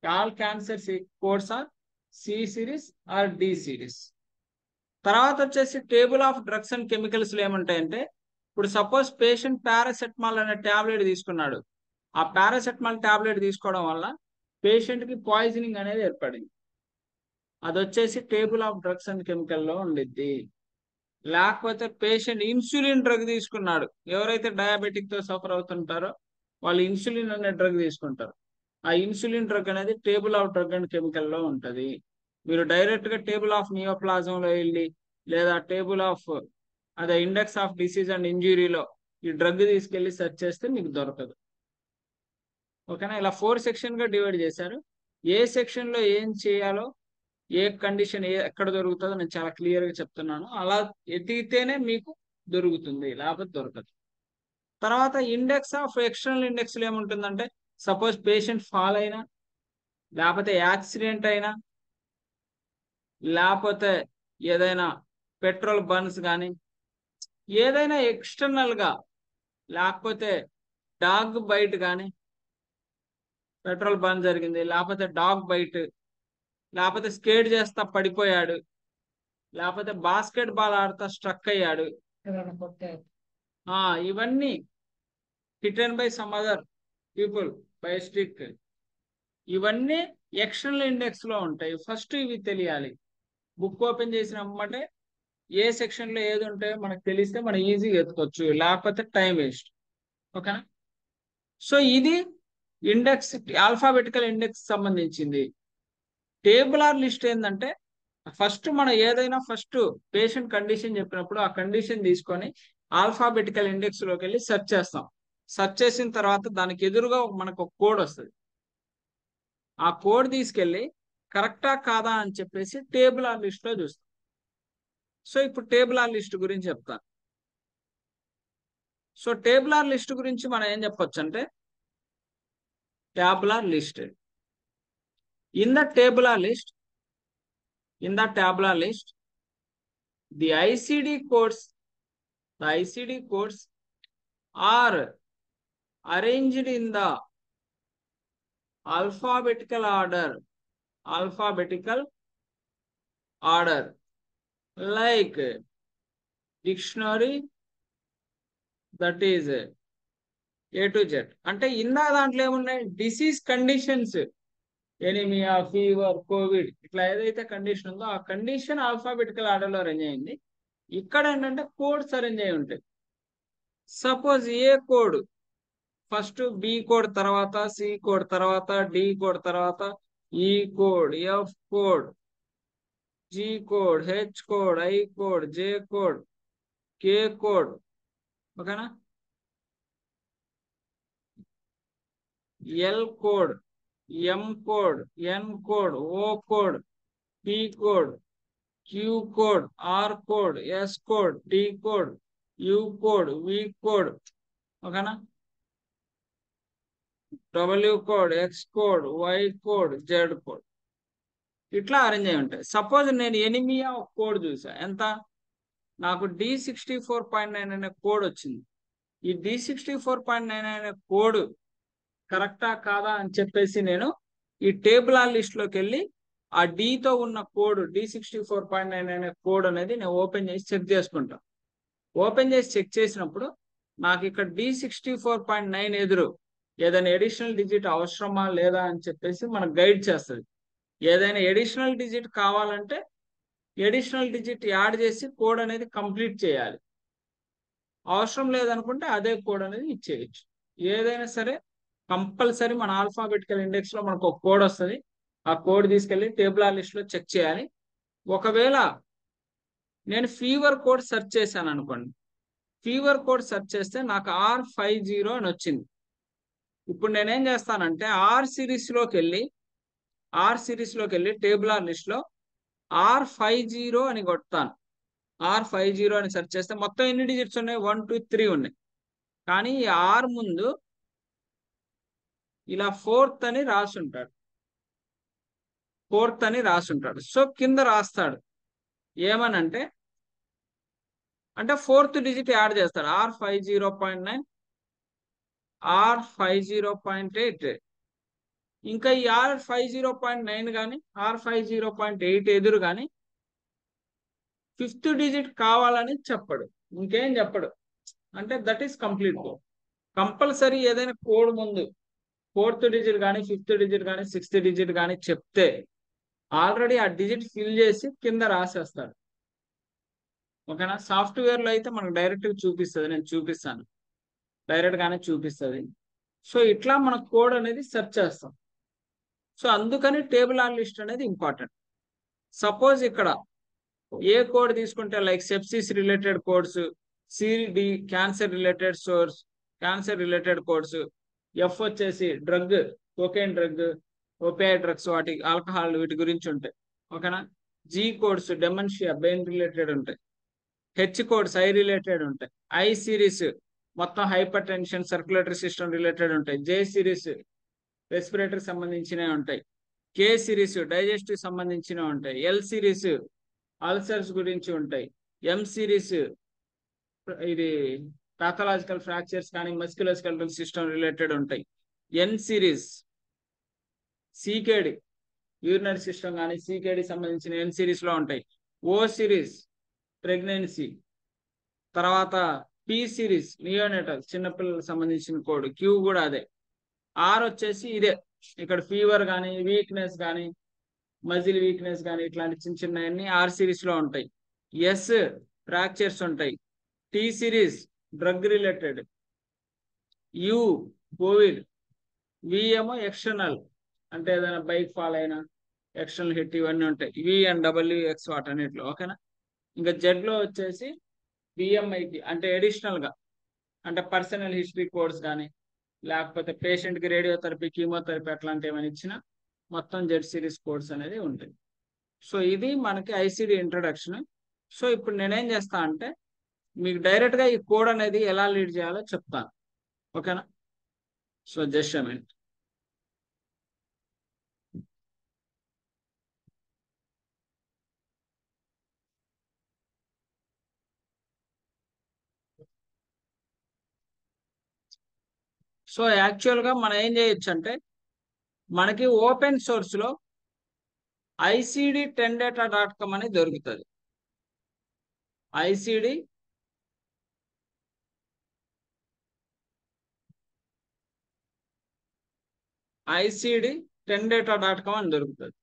All cancer codes are C series or D series. తర్వాత వచ్చేసి table of drugs and chemicals లో ఏముంటాయంటే, ఇప్పుడు సపోజ్ పేషెంట్ పారాసెటమాల్ అనే టాబ్లెట్ తీసుకున్నాడు. ఆ పారాసెటమాల్ టాబ్లెట్ తీసుకోవడం వల్ల పేషెంట్ కి పాయిజనింగ్ అనేది ఏర్పడింది. అది వచ్చేసి table of drugs and chemical లో ఉండిద్ది. లేకపోతే పేషెంట్ ఇన్సులిన్ డ్రగ్ తీసుకున్నాడు. ఎవరైతే డయాబెటిక్ తో సఫర్ అవుతుంటారో వాళ్ళు ఇన్సులిన్ అనే డ్రగ్ తీసుకుంటారు. ఆ ఇన్సులిన్ డ్రగ్ అనేది table of drug and chemical లో ఉంటది. మీరు డైరెక్ట్ గా టేబుల్ ఆఫ్ నియోప్లాజం లో వెళ్ళి, లేదా టేబుల్ ఆఫ్ అదే ఇండెక్స్ ఆఫ్ డిసీజ్ అండ్ ఇంజురీలో ఈ డ్రగ్ తీసుకెళ్లి సెర్చ్ చేస్తే మీకు దొరకదు. ఓకేనా? ఇలా 4 సెక్షన్ గా డివైడ్ చేశారు. ఏ సెక్షన్ లో ఏం చేయాలో, ఏ కండిషన్ ఎక్కడ దొరుకుతుందో నేను చాలా క్లియర్ గా చెప్తున్నాను. అలా ఎదిగితేనే మీకు దొరుకుతుంది, లేకపోతే దొరకదు. తర్వాత ఇండెక్స్ ఆఫ్ ఎక్స్టర్నల్ ఇండెక్స్ లో ఏముంటుందంటే, సపోజ్ పేషెంట్ ఫాల్ అయినా, లేకపోతే యాక్సిడెంట్ అయినా, లేకపోతే ఏదైనా పెట్రోల్ బర్న్స్ కానీ, ఏదైనా ఎక్స్టర్నల్ గా, లేకపోతే డాగ్ బైట్ కానీ, పెట్రోల్ బర్న్ జరిగింది, లేకపోతే డాగ్ బైట్, లేకపోతే స్కేట్ చేస్తా పడిపోయాడు, లేకపోతే బాస్కెట్ బాల్ ఆడుతా స్ట్రక్ అయ్యాడు, ఇవన్నీ hitten by some other people by stick, ఇవన్నీ ఎక్స్టర్నల్ ఇండెక్స్ లో ఉంటాయి. ఫస్ట్ ఇవి తెలియాలి. బుక్ ఓపెన్ చేసిన అమ్మటే ఏ సెక్షన్ లో ఏది ఉంటాయో మనకు తెలిస్తే మనం ఈజీగా ఎత్తుకోవచ్చు, లేకపోతే టైం వేస్ట్. ఓకేనా? సో ఇది ఇండెక్స్, ఆల్ఫాబెటికల్ ఇండెక్స్ సంబంధించింది. టేబుల్ ఆర్ లిస్ట్ ఏంటంటే, ఫస్ట్ మనం ఏదైనా ఫస్ట్ పేషెంట్ కండిషన్ చెప్పినప్పుడు ఆ కండిషన్ తీసుకొని ఆల్ఫాబెటికల్ ఇండెక్స్ లోకి వెళ్ళి సెర్చ్ చేస్తాం. సెర్చ్ చేసిన తర్వాత దానికి ఎదురుగా మనకు ఒక కోడ్ వస్తుంది. ఆ కోడ్ తీసుకెళ్ళి కరెక్టా కాదా అని చెప్పేసి టేబుల్ ఆర్ లిస్ట్ లో చూస్తాం. సో ఇప్పుడు టేబుల్ ఆర్ లిస్ట్ గురించి చెప్తాను. సో టేబుల్ ఆర్ లిస్ట్ గురించి మనం ఏం చెప్పొచ్చు అంటే, tabular list. In the tabular list, the ICD codes are arranged in the alphabetical order, like dictionary, that is A to Z. అంటే ఇందా దాంట్లో ఏమున్నాయి, disease conditions, anaemia, fever, COVID, ఇట్లా ఏదైతే కండిషన్ ఉందో ఆ కండిషన్ ఆల్ఫాబెటికల్ ఆర్డర్ లో arrange అయింది. ఇక్కడ ఏంటంటే కోడ్స్ అరేంజ్ అయి ఉంటాయి. Suppose A code first, B code తర్వాత, సి కోడ్ తర్వాత, డి కోడ్ తర్వాత, E code, F code, G code, H code, I code, J code, K code. ఓకేనా? L code, M code, N code, O code, P code, Q code, R code, S code, T code, U code, V code. ఓకేనా? W code, X code, Y code, Z code. ఇట్లా arrange అయి ఉంటాయి. Suppose నేను anaemia ఒక code చూసా, ఎంత, నాకు D64.9 అనే కోడ్ వచ్చింది. ఈ D64.9 అనే కోడ్ కరెక్టా కాదా అని చెప్పేసి నేను ఈ టేబుల్ ఆర్ లిస్ట్ లోకి వెళ్ళి ఆ తో ఉన్న కోడ్ D64.9 అనే కోడ్ అనేది నేను ఓపెన్ చేసి చెక్ చేసుకుంటాను. ఓపెన్ చేసి చెక్ చేసినప్పుడు నాకు ఇక్కడ D64.9 ఎదురు ఏదైనా ఎడిషనల్ డిజిట్ అవసరమా లేదా అని చెప్పేసి మనకు గైడ్ చేస్తుంది. ఏదైనా ఎడిషనల్ డిజిట్ కావాలంటే ఎడిషనల్ డిజిట్ యాడ్ చేసి కోడ్ అనేది కంప్లీట్ చేయాలి. అవసరం లేదనుకుంటే అదే కోడ్ అనేది ఇచ్చేయచ్చు. ఏదైనా సరే కంపల్సరీ మన ఆల్ఫాబెటికల్ ఇండెక్స్ లో మనకు ఒక కోడ్ వస్తుంది. ఆ కోడ్ తీసుకెళ్లి టేబుల్ ఆర్ లిస్ట్ లో చెక్ చేయాలి. ఒకవేళ నేను ఫీవర్ కోడ్ సెర్చ్ చేశాను అనుకోండి, ఫీవర్ కోడ్ సెర్చ్ చేస్తే నాకు R50 అని వచ్చింది. ఇప్పుడు నేనేం చేస్తానంటే ఆర్ సిరీస్ లోకి వెళ్ళి టేబుల్ ఆర్ లిస్ట్ లో R50 అని కొడతాను. R50 అని సెర్చ్ చేస్తే మొత్తం ఎన్ని డిజిట్స్ ఉన్నాయి, 1 2 3 ఉన్నాయి. కానీ ఈ ఆర్ ముందు ఇలా ఫోర్త్ అని రాసుంటాడు. సో కింద రాస్తాడు ఏమనంటే, అంటే ఫోర్త్ డిజిట్ యాడ్ చేస్తాడు. R50.9, R50.8, ఇంకా ఈ R50.9 కానీ R50.8 ఎదురు కానీ 5th డిజిట్ కావాలని చెప్పడు, ఇంకేం చెప్పడు. అంటే that is complete code. Compulsory ఏదైనా కోడ్ ముందు 4th డిజిట్ కానీ 5th డిజిట్ కానీ 6th డిజిట్ కానీ చెప్తే ఆల్రెడీ ఆ డిజిట్ ఫిల్ చేసి కింద రాసేస్తాడు. ఓకేనా. సాఫ్ట్వేర్ లో అయితే మనకు డైరెక్ట్ చూపిస్తుంది, నేను చూపిస్తాను, డైరెక్ట్ గానే చూపిస్తుంది. సో ఇట్లా మన కోడ్ అనేది సెర్చ్ చేస్తాం. సో అందుకని టేబుల్ ఆర్ లిస్ట్ అనేది ఇంపార్టెంట్. సపోజ్ ఇక్కడ ఏ కోడ్ తీసుకుంటే like sepsis related codes, CD cancer related source, cancer related codes, F వచ్చేసి drug, cocaine drug, opioid drugs, వాటి ఆల్కహాల్ వీటి గురించి ఉంటాయి. ఓకేనా. G codes dementia brain related ఉంటాయి. హెచ్ కోడ్స్ ఐ రిలేటెడ్ ఉంటాయి. ఐ సిరీస్ మొత్తం hypertension circulatory system related ఉంటాయి. జే సిరీస్ రెస్పిరేటరీ సంబంధించినవి ఉంటాయి. కే సిరీస్ డైజెస్టివ్ సంబంధించినవి ఉంటాయి. ఎల్ సిరీస్ అల్సర్స్ గురించి ఉంటాయి. ఎం సిరీస్ ఇది పాథలాజికల్ ఫ్రాక్చర్స్ కానీ మస్క్యులోస్కెలిటల్ సిస్టమ్ రిలేటెడ్ ఉంటాయి. ఎన్ సిరీస్ సీకేడి యూరినరీ సిస్టమ్ కానీ సీకేడి సంబంధించిన ఎన్ సిరీస్ లో ఉంటాయి. ఓ సిరీస్ ప్రెగ్నెన్సీ, తర్వాత పి సిరీస్ నియోనేటల్ చిన్నపిల్లలకు సంబంధించిన కోడ్, క్యూ కూడా అదే. ఆర్ వచ్చేసి ఇదే, ఇక్కడ ఫీవర్ కానీ వీక్నెస్ కానీ మజిల్ వీక్నెస్ కానీ ఇట్లాంటి చిన్న చిన్నవన్నీ ఆర్ సిరీస్ లో ఉంటాయి. ఎస్ ఫ్రాక్చర్స్ ఉంటాయి. T series drug related, U COVID, V ఏమో ఎక్స్టర్నల్ అంటే ఏదైనా బైక్ ఫాల్ అయినా ఎక్స్టర్నల్ హిట్ ఇవన్నీ ఉంటాయి. వి అండ్ డబ్ల్యూ ఎక్స్ వాటన్నిటిలో. ఓకేనా. ఇంకా జెడ్ లో వచ్చేసి బిఎంఐటి అంటే అడిషనల్ గా అంటే పర్సనల్ హిస్టరీ కోడ్స్ కానీ లేకపోతే పేషెంట్ కి రేడియోథెరపీ కీమోథెరపీ అట్లాంటివి ఏమైనా ఇచ్చినా మొత్తం జెడ్ సిరీస్ కోడ్స్ అనేది ఉంటాయి. సో ఇది మనకి ఐసిడి ఇంట్రడక్షన్. సో ఇప్పుడు నేనేం చేస్తా అంటే మీకు డైరెక్ట్ గా ఈ కోడ్ అనేది ఎలా లీడ్ చేయాలో చెప్తాను. ఓకేనా. So just a minute. So actual గా మనం ఏం చేయొచ్చు అంటే మనకి ఓపెన్ సోర్స్ లో ICD-10data.com అనేది దొరుకుతుంది. ICD-10data.com అని దొరుకుతుంది.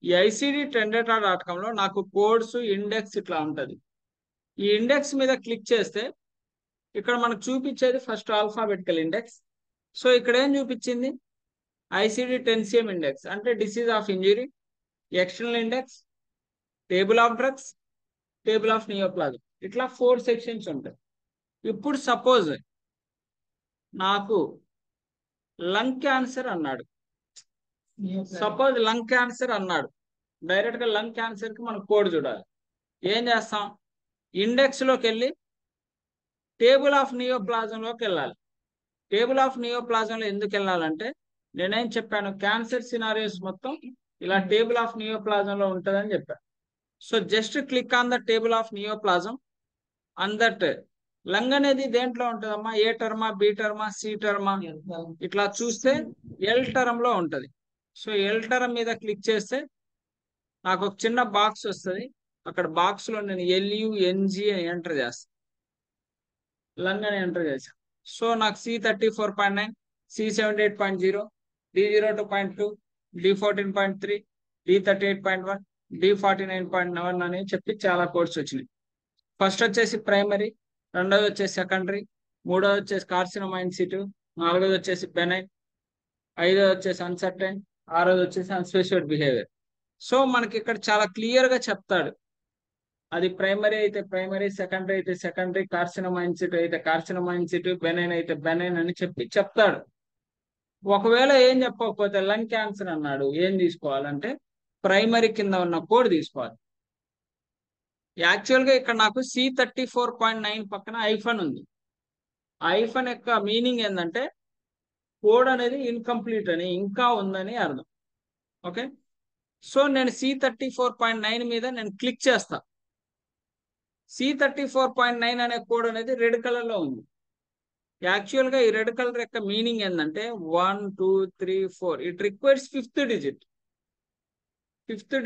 ఈ ICD-10data.com లో నాకు కోడ్స్ ఇండెక్స్ ఇట్లా ఉంటుంది. ఈ ఇండెక్స్ మీద క్లిక్ చేస్తే ఇక్కడ మనకు చూపించేది ఫస్ట్ ఆల్ఫాబెటికల్ ఇండెక్స్. సో ఇక్కడ ఏం చూపించింది, ICD-10CM ఇండెక్స్ అంటే disease of injury, external index, table of drugs, table of neoplasm, ఇట్లా 4 సెక్షన్స్ ఉంటాయి. ఇప్పుడు సపోజ్ నాకు లంగ్ క్యాన్సర్ అన్నాడు, సపోజ్ లంగ్ క్యాన్సర్ అన్నాడు, డైరెక్ట్ గా లంగ్ క్యాన్సర్ కి మనం కోడ్ చూడాలి. ఏం చేస్తాం, ఇండెక్స్ లోకి వెళ్ళి టేబుల్ ఆఫ్ నియోప్లాజంలోకి వెళ్ళాలి. టేబుల్ ఆఫ్ నియోప్లాజంలో ఎందుకు వెళ్ళాలంటే నేనేం చెప్పాను, క్యాన్సర్ సినారియోస్ మొత్తం ఇలా టేబుల్ ఆఫ్ నియోప్లాజంలో ఉంటుందని చెప్పాను. So just click on the table of neoplasm and that lung అనేది దేంట్లో ఉంటుందమ్మా, ఏ టర్మా, బి టర్మా, సి టర్మా, ఇట్లా చూస్తే ఎల్ టర్మ్ లో ఉంటది. సో ఎల్ టర్మ్ మీద క్లిక్ చేస్తే నాకు ఒక చిన్న బాక్స్ వస్తుంది. అక్కడ బాక్స్ లో నేను LUNG అని ఎంటర్ చేస్తాను, లంగ్ అని ఎంటర్ చేశాను. సో నాకు C34.9, C78.0, D02.2, D14.3, D38.1, D49.1 అని చెప్పి చాలా కోడ్స్ వచ్చినాయి. ఫస్ట్ వచ్చేసి ప్రైమరీ, రెండోది వచ్చేసి సెకండరీ, మూడోది వచ్చేసి కార్సినోమా ఇన్ సిటు, నాలుగోది వచ్చేసి బెనైన్, ఐదోది వచ్చేసి అన్సర్టైన్, ఆరోది వచ్చేసి అన్స్పెసిఫైడ్ బిహేవియర్. సో మనకి ఇక్కడ చాలా క్లియర్ గా చెప్తాడు, అది ప్రైమరీ అయితే ప్రైమరీ, సెకండరీ అయితే సెకండరీ, కార్సినోమా ఇన్ సిటు అయితే కార్సినోమా ఇన్ సిటు, బెనైన్ అయితే బెనైన్ అని చెప్పి చెప్తాడు. ఒకవేళ ఏం చెప్పకపోతే లంగ్ క్యాన్సర్ అన్నాడు, ఏం తీసుకోవాలంటే ప్రైమరీ కింద ఉన్న కోడ్ తీసుకోవాలి. యాక్చువల్ గా ఇక్కడ నాకు C34.9 పక్కన ఐఫన్ ఉంది. ఐఫన్ యొక్క మీనింగ్ ఏంటంటే కోడ్ అనేది ఇన్కంప్లీట్ అని, ఇంకా ఉందని అర్థం. ఓకే. సో నేను C34.9 మీద నేను క్లిక్ చేస్తా. C34.9 అనే కోడ్ అనేది రెడ్ కలర్ లో ఉంది. యాక్చువల్ గా ఈ రెడ్ కలర్ యొక్క మీనింగ్ ఏంటంటే 1 2 3 4 ఇట్ రిక్వైర్స్ 5th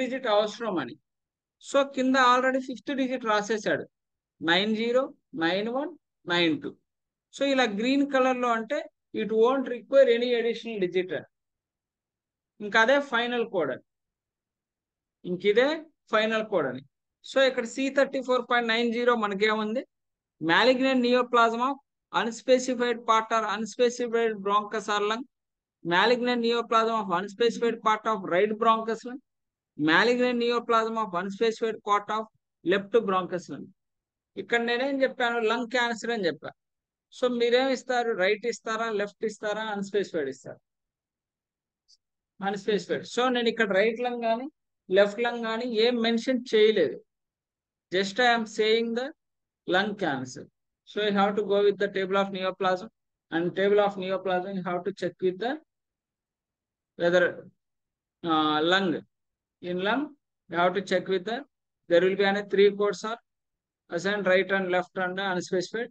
డిజిట్ అవసరం అని. సో కింద ఆల్రెడీ 5th డిజిట్ రాసేసాడు 909192. సో ఇలా గ్రీన్ కలర్ లో అంటే it won't require any additional digit. ఇంకా అదే ఫైనల్ కోడ్ అని, ఇంకిదే ఫైనల్ కోడ్ అని. సో ఇక్కడ C34.90 మనకేముంది, malignant neoplasm of unspecified part or unspecified bronchus or lung, malignant neoplasm of unspecified part of right bronchus lung, malignant neoplasm of unspecified part of left bronchus lung. ఇక్కడ నేనేం చెప్పాను, lung cancer అని చెప్పాను. So మీరేం ఇస్తారు, right ఇస్తారా, left ఇస్తారా, unspecified ఇస్తారా? అన్స్పెసిఫైడ్. సో నేను ఇక్కడ రైట్ లంగ్ కానీ లెఫ్ట్ లంగ్ కానీ ఏం మెన్షన్ చేయలేదు, just I'm saying the lung cancer. So you have to go with the table of neoplasm, and table of neoplasm you have to check with the whether lung. In lung you have to check with the, there will be any 3 codes are assigned right and left and unspecified.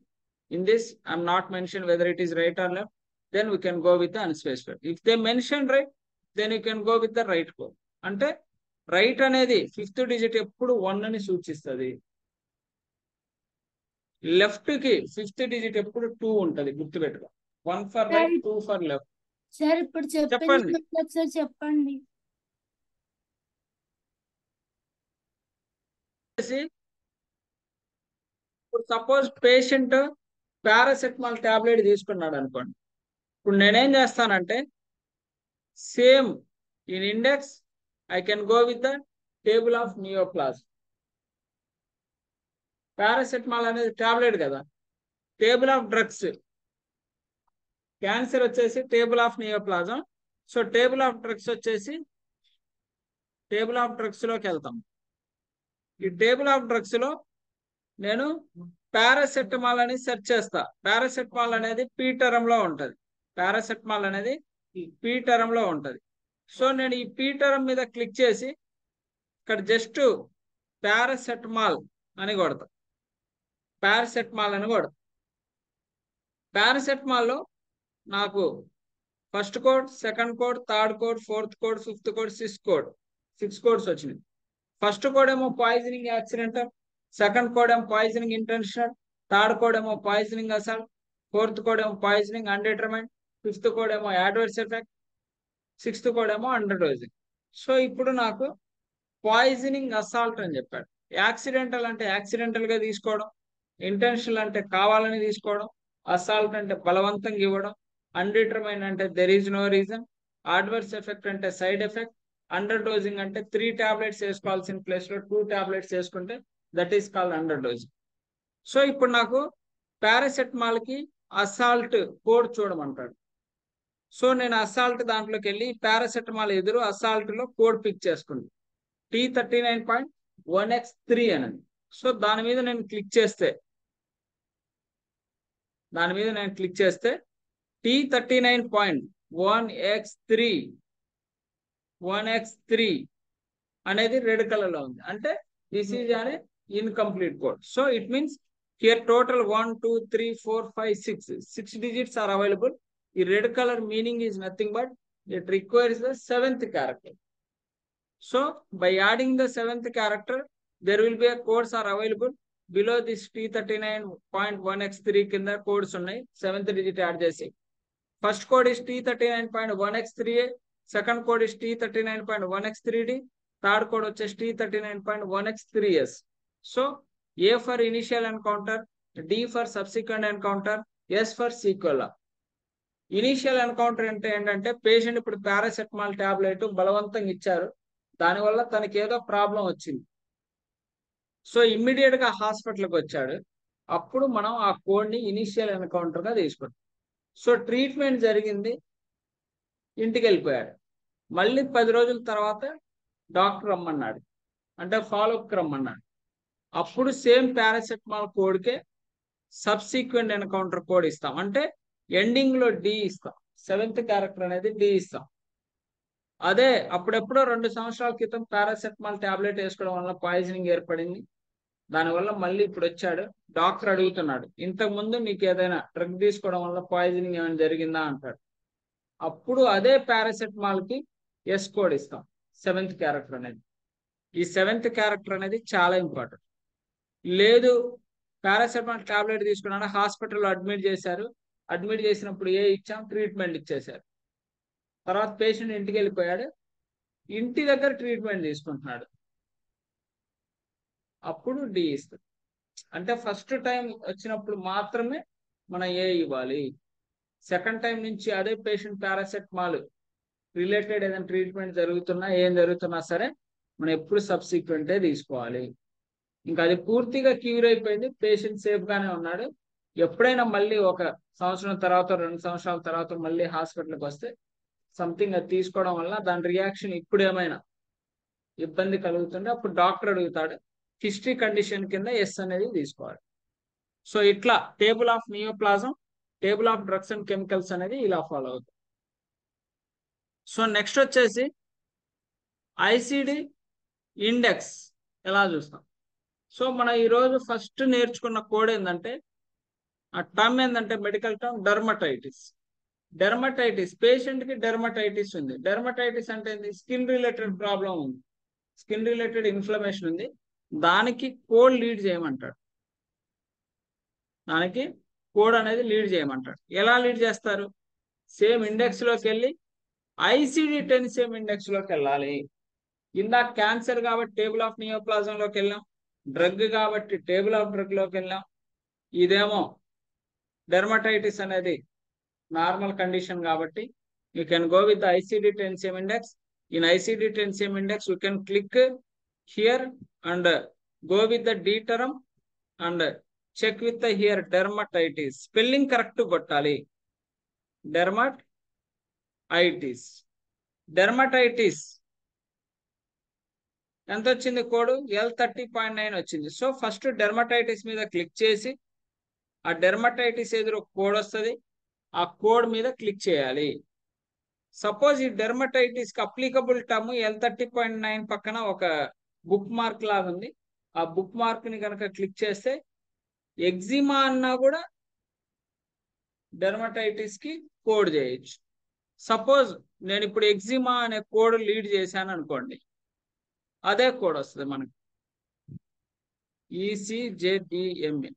In this I'm not mentioned whether it is right or left, then we can go with the unspecified. If they mention right, then you can go with the right code. అంటే right అనేది 5th digit ఎప్పుడు 1 అని సూచిస్తుంది, left కి 5th digit ఎప్పుడు 2 ఉంటది, గుర్తుపెట్టుకో. 1 for right, 2 for left. Sir ఇప్పుడు చెప్పండి. ఒకసారి చెప్పండి. ఇప్పుడు సపోజ్ పేషెంట్ పారాసెటమాల్ టాబ్లెట్ తీసుకున్నాడు అనుకోండి. ఇప్పుడు నేనేం చేస్తానంటే same in index I can go with the table of neoplasm. Paracetamol అనేది టాబ్లెట్ కదా, టేబుల్ ఆఫ్ డ్రగ్స్, క్యాన్సర్ వచ్చేసి table of neoplasm. So table of drugs వచ్చేసి టేబుల్ ఆఫ్ డ్రగ్స్ లోకి వెళ్తాం. ఈ టేబుల్ ఆఫ్ డ్రగ్స్ లో నేను పారాసెటమాల్ అని సెర్చ్ చేస్తా. పారాసెటమాల్ అనేది పీ టర్మ్ లో ఉంటది, పారాసెటమాల్ అనేది పీ టర్మ్ లో ఉంటది. సో నేను ఈ పీ టర్మ్ మీద క్లిక్ చేసి ఇక్కడ జస్ట్ పారాసెటమాల్ అని కొడతా, పారాసెటమాల్ అని కొడతా. పారాసెటమాల్ లో నాకు first code, second code, third code, 4th code, 5th code, 6th code, 6 codes వచ్చినాయి. ఫస్ట్ కోడ్ ఏమో పాయిజనింగ్ యాక్సిడెంటల్, సెకండ్ కోడ్ ఏమో పాయిజనింగ్ ఇంటెన్షనల్, థర్డ్ కోడ్ ఏమో పాయిజనింగ్ అసాల్ట్, 4th కోడ్ ఏమో పాయిజనింగ్ అన్డిటర్మైన్డ్, 5th కోడ్ ఏమో adverse effect, 6th code ఏమో under dosing. So ఇప్పుడు నాకు poisoning assault అని చెప్పాడు. యాక్సిడెంటల్ అంటే యాక్సిడెంటల్ గా తీసుకోవడం, ఇంటెన్షనల్ అంటే కావాలని తీసుకోవడం, అసాల్ట్ అంటే బలవంతంగా ఇవ్వడం, అన్డిటర్మైన్ అంటే there is no reason, adverse effect అంటే సైడ్ ఎఫెక్ట్, అండర్ డోజింగ్ అంటే 3 టాబ్లెట్స్ వేసుకోవాల్సిన ప్లేస్ లో 2 టాబ్లెట్స్ వేసుకుంటే that is called under dosing. So ఇప్పుడు నాకు పారాసెటమాల్ కి అసాల్ట్ కోడ్ చూడమంటాడు. సో నేను అసాల్ట్ దాంట్లోకి వెళ్ళి పారాసెటమాల్ ఎదురు అసాల్ట్ లో కోడ్ పిక్ చేసుకుంది T39.1x3 అని. సో దాని మీద నేను క్లిక్ చేస్తే T39.1x3 అనేది రెడ్ కలర్ లో ఉంది, అంటే దిస్ ఈజ్ అనే incomplete code. So it means here total 1 2 3 4 5 6 digits are available. ఈ red colour meaning is nothing but it requires the 7th character. So by adding the 7th character, there will be a codes are available below this T39.1x3 కింద codes ఉన్నాయి, 7th digit add చేసి. First code is T39.1x3A, second code is T39.1x3D, third code వచ్చేసి T39.1x3S. So A for initial encounter, D for subsequent encounter, S for sequel. Initial encounter అంటే ఏంటంటే patient ఇప్పుడు paracetamol tablet బలవంతంగా ఇచ్చారు, దానివల్ల తనకి ఏదో ప్రాబ్లం వచ్చింది. సో ఇమ్మీడియట్ గా హాస్పిటల్కి వచ్చాడు, అప్పుడు మనం ఆ కోడ్ ని ఇనీషియల్ ఎన్కౌంటర్ గా తీసుకుంటాం. సో ట్రీట్మెంట్ జరిగింది, ఇంటికి వెళ్ళిపోయాడు. మళ్ళీ 10 రోజుల తర్వాత డాక్టర్ రమ్మన్నాడు, అంటే ఫాలోఅప్ రమ్మన్నాడు. అప్పుడు సేమ్ పారాసెటమాల్ కోడ్కే సబ్సీక్వెంట్ ఎన్కౌంటర్ కోడ్ ఇస్తాం, అంటే ఎండింగ్ లో డి ఇస్తాం, 7th character అనేది డి ఇస్తాం. అదే అప్పుడెప్పుడో 2 సంవత్సరాల క్రితం పారాసెటమాల్ టాబ్లెట్ వేసుకోవడం వల్ల పాయిజనింగ్ ఏర్పడింది, దానివల్ల మళ్ళీ ఇప్పుడు వచ్చాడు, డాక్టర్ అడుగుతున్నాడు ఇంతకు ముందు నీకు ఏదైనా డ్రగ్ తీసుకోవడం వల్ల పాయిజనింగ్ ఏమైనా జరిగిందా అంటాడు. అప్పుడు అదే పారాసెటమాల్ కి ఎస్ కోడ్ ఇస్తాం, 7th character అనేది. ఈ 7th క్యారెక్టర్ అనేది చాలా ఇంపార్టెంట్. లేదు పారాసెటమాల్ టాబ్లెట్ తీసుకున్నాడు, హాస్పిటల్లో అడ్మిట్ చేశారు, అడ్మిట్ చేసినప్పుడు ఇచ్చాం, ట్రీట్మెంట్ ఇచ్చేశారు. తర్వాత పేషెంట్ ఇంటికి వెళ్ళిపోయాడు, ఇంటి దగ్గర ట్రీట్మెంట్ తీసుకుంటున్నాడు, అప్పుడు డి ఇస్తుంది. అంటే ఫస్ట్ టైం వచ్చినప్పుడు మాత్రమే మనం ఇవ్వాలి. సెకండ్ టైం నుంచి అదే పేషెంట్ పారాసెటమాల్ రిలేటెడ్ ఏదైనా ట్రీట్మెంట్ ఏం జరుగుతున్నా సరే మనం ఎప్పుడు సబ్సిక్వెంటే తీసుకోవాలి. ఇంకా అది పూర్తిగా క్యూర్ అయిపోయింది, పేషెంట్ సేఫ్ గానే ఉన్నాడు. ఎప్పుడైనా మళ్ళీ 1 సంవత్సరం తర్వాత 2 సంవత్సరాల తర్వాత మళ్ళీ హాస్పిటల్కి వస్తే సంథింగ్ అది తీసుకోవడం వల్ల దాని రియాక్షన్ ఇప్పుడు ఏమైనా ఇబ్బంది కలుగుతుంటే అప్పుడు డాక్టర్ అడుగుతాడు, హిస్టరీ కండిషన్ కింద ఎస్ అనేది తీసుకోవాలి. సో ఇట్లా table of neoplasm, table of drugs and chemicals అనేది ఇలా ఫాలో అవుతుంది. సో నెక్స్ట్ వచ్చేసి ఐసిడి ఇండెక్స్ ఎలా చూస్తాం. సో మనం ఈరోజు ఫస్ట్ నేర్చుకున్న కోడ్ ఏంటంటే, ఆ టర్మ్ ఏంటంటే medical term dermatitis. Dermatitis patient కి డెర్మటైటిస్ ఉంది. డెర్మటైటిస్ అంటే స్కిన్ రిలేటెడ్ ప్రాబ్లం ఉంది, స్కిన్ రిలేటెడ్ ఇన్ఫ్లమేషన్ ఉంది, దానికి కోడ్ లీడ్ చేయమంటాడు. దానికి కోడ్ అనేది లీడ్ చేయమంటాడు. ఎలా లీడ్ చేస్తారు? సేమ్ ఇండెక్స్ లోకి వెళ్ళి ICD-10 సేమ్ ఇండెక్స్ లోకి వెళ్ళాలి. ఇందాక క్యాన్సర్ కాబట్టి టేబుల్ ఆఫ్ నియోప్లాజం లోకి వెళ్ళాం, డ్రగ్ కాబట్టి టేబుల్ ఆఫ్ డ్రగ్ లోకి వెళ్ళాం. ఇదేమో డెర్మటైటిస్ అనేది నార్మల్ కండిషన్ కాబట్టి you can go with ICD-10 same index. In ICD-10 same index you can click here and go with the D term and check with the here dermatitis. Spelling correct కొట్టాలి. Dermatitis ఎంత వచ్చింది code? L30.9 వచ్చింది. So first dermatitis మీద click చేసి ఆ dermatitis ఎదురు code వస్తుంది, ఆ కోడ్ మీద క్లిక్ చేయాలి. సపోజ్ ఈ డెర్మటైటిస్ కి అప్లికబుల్ టర్మ్ L30.9 పక్కన ఒక బుక్ మార్క్ లాగా ఉంది, ఆ బుక్ మార్క్ ని కనుక క్లిక్ చేస్తే ఎగ్జిమా అన్నా కూడా డెర్మటైటిస్ కి కోడ్ చేయొచ్చు. సపోజ్ నేను ఇప్పుడు ఎగ్జిమా అనే కోడ్ లీడ్ చేశాను అనుకోండి, అదే కోడ్ వస్తుంది మనకి, ECJDMA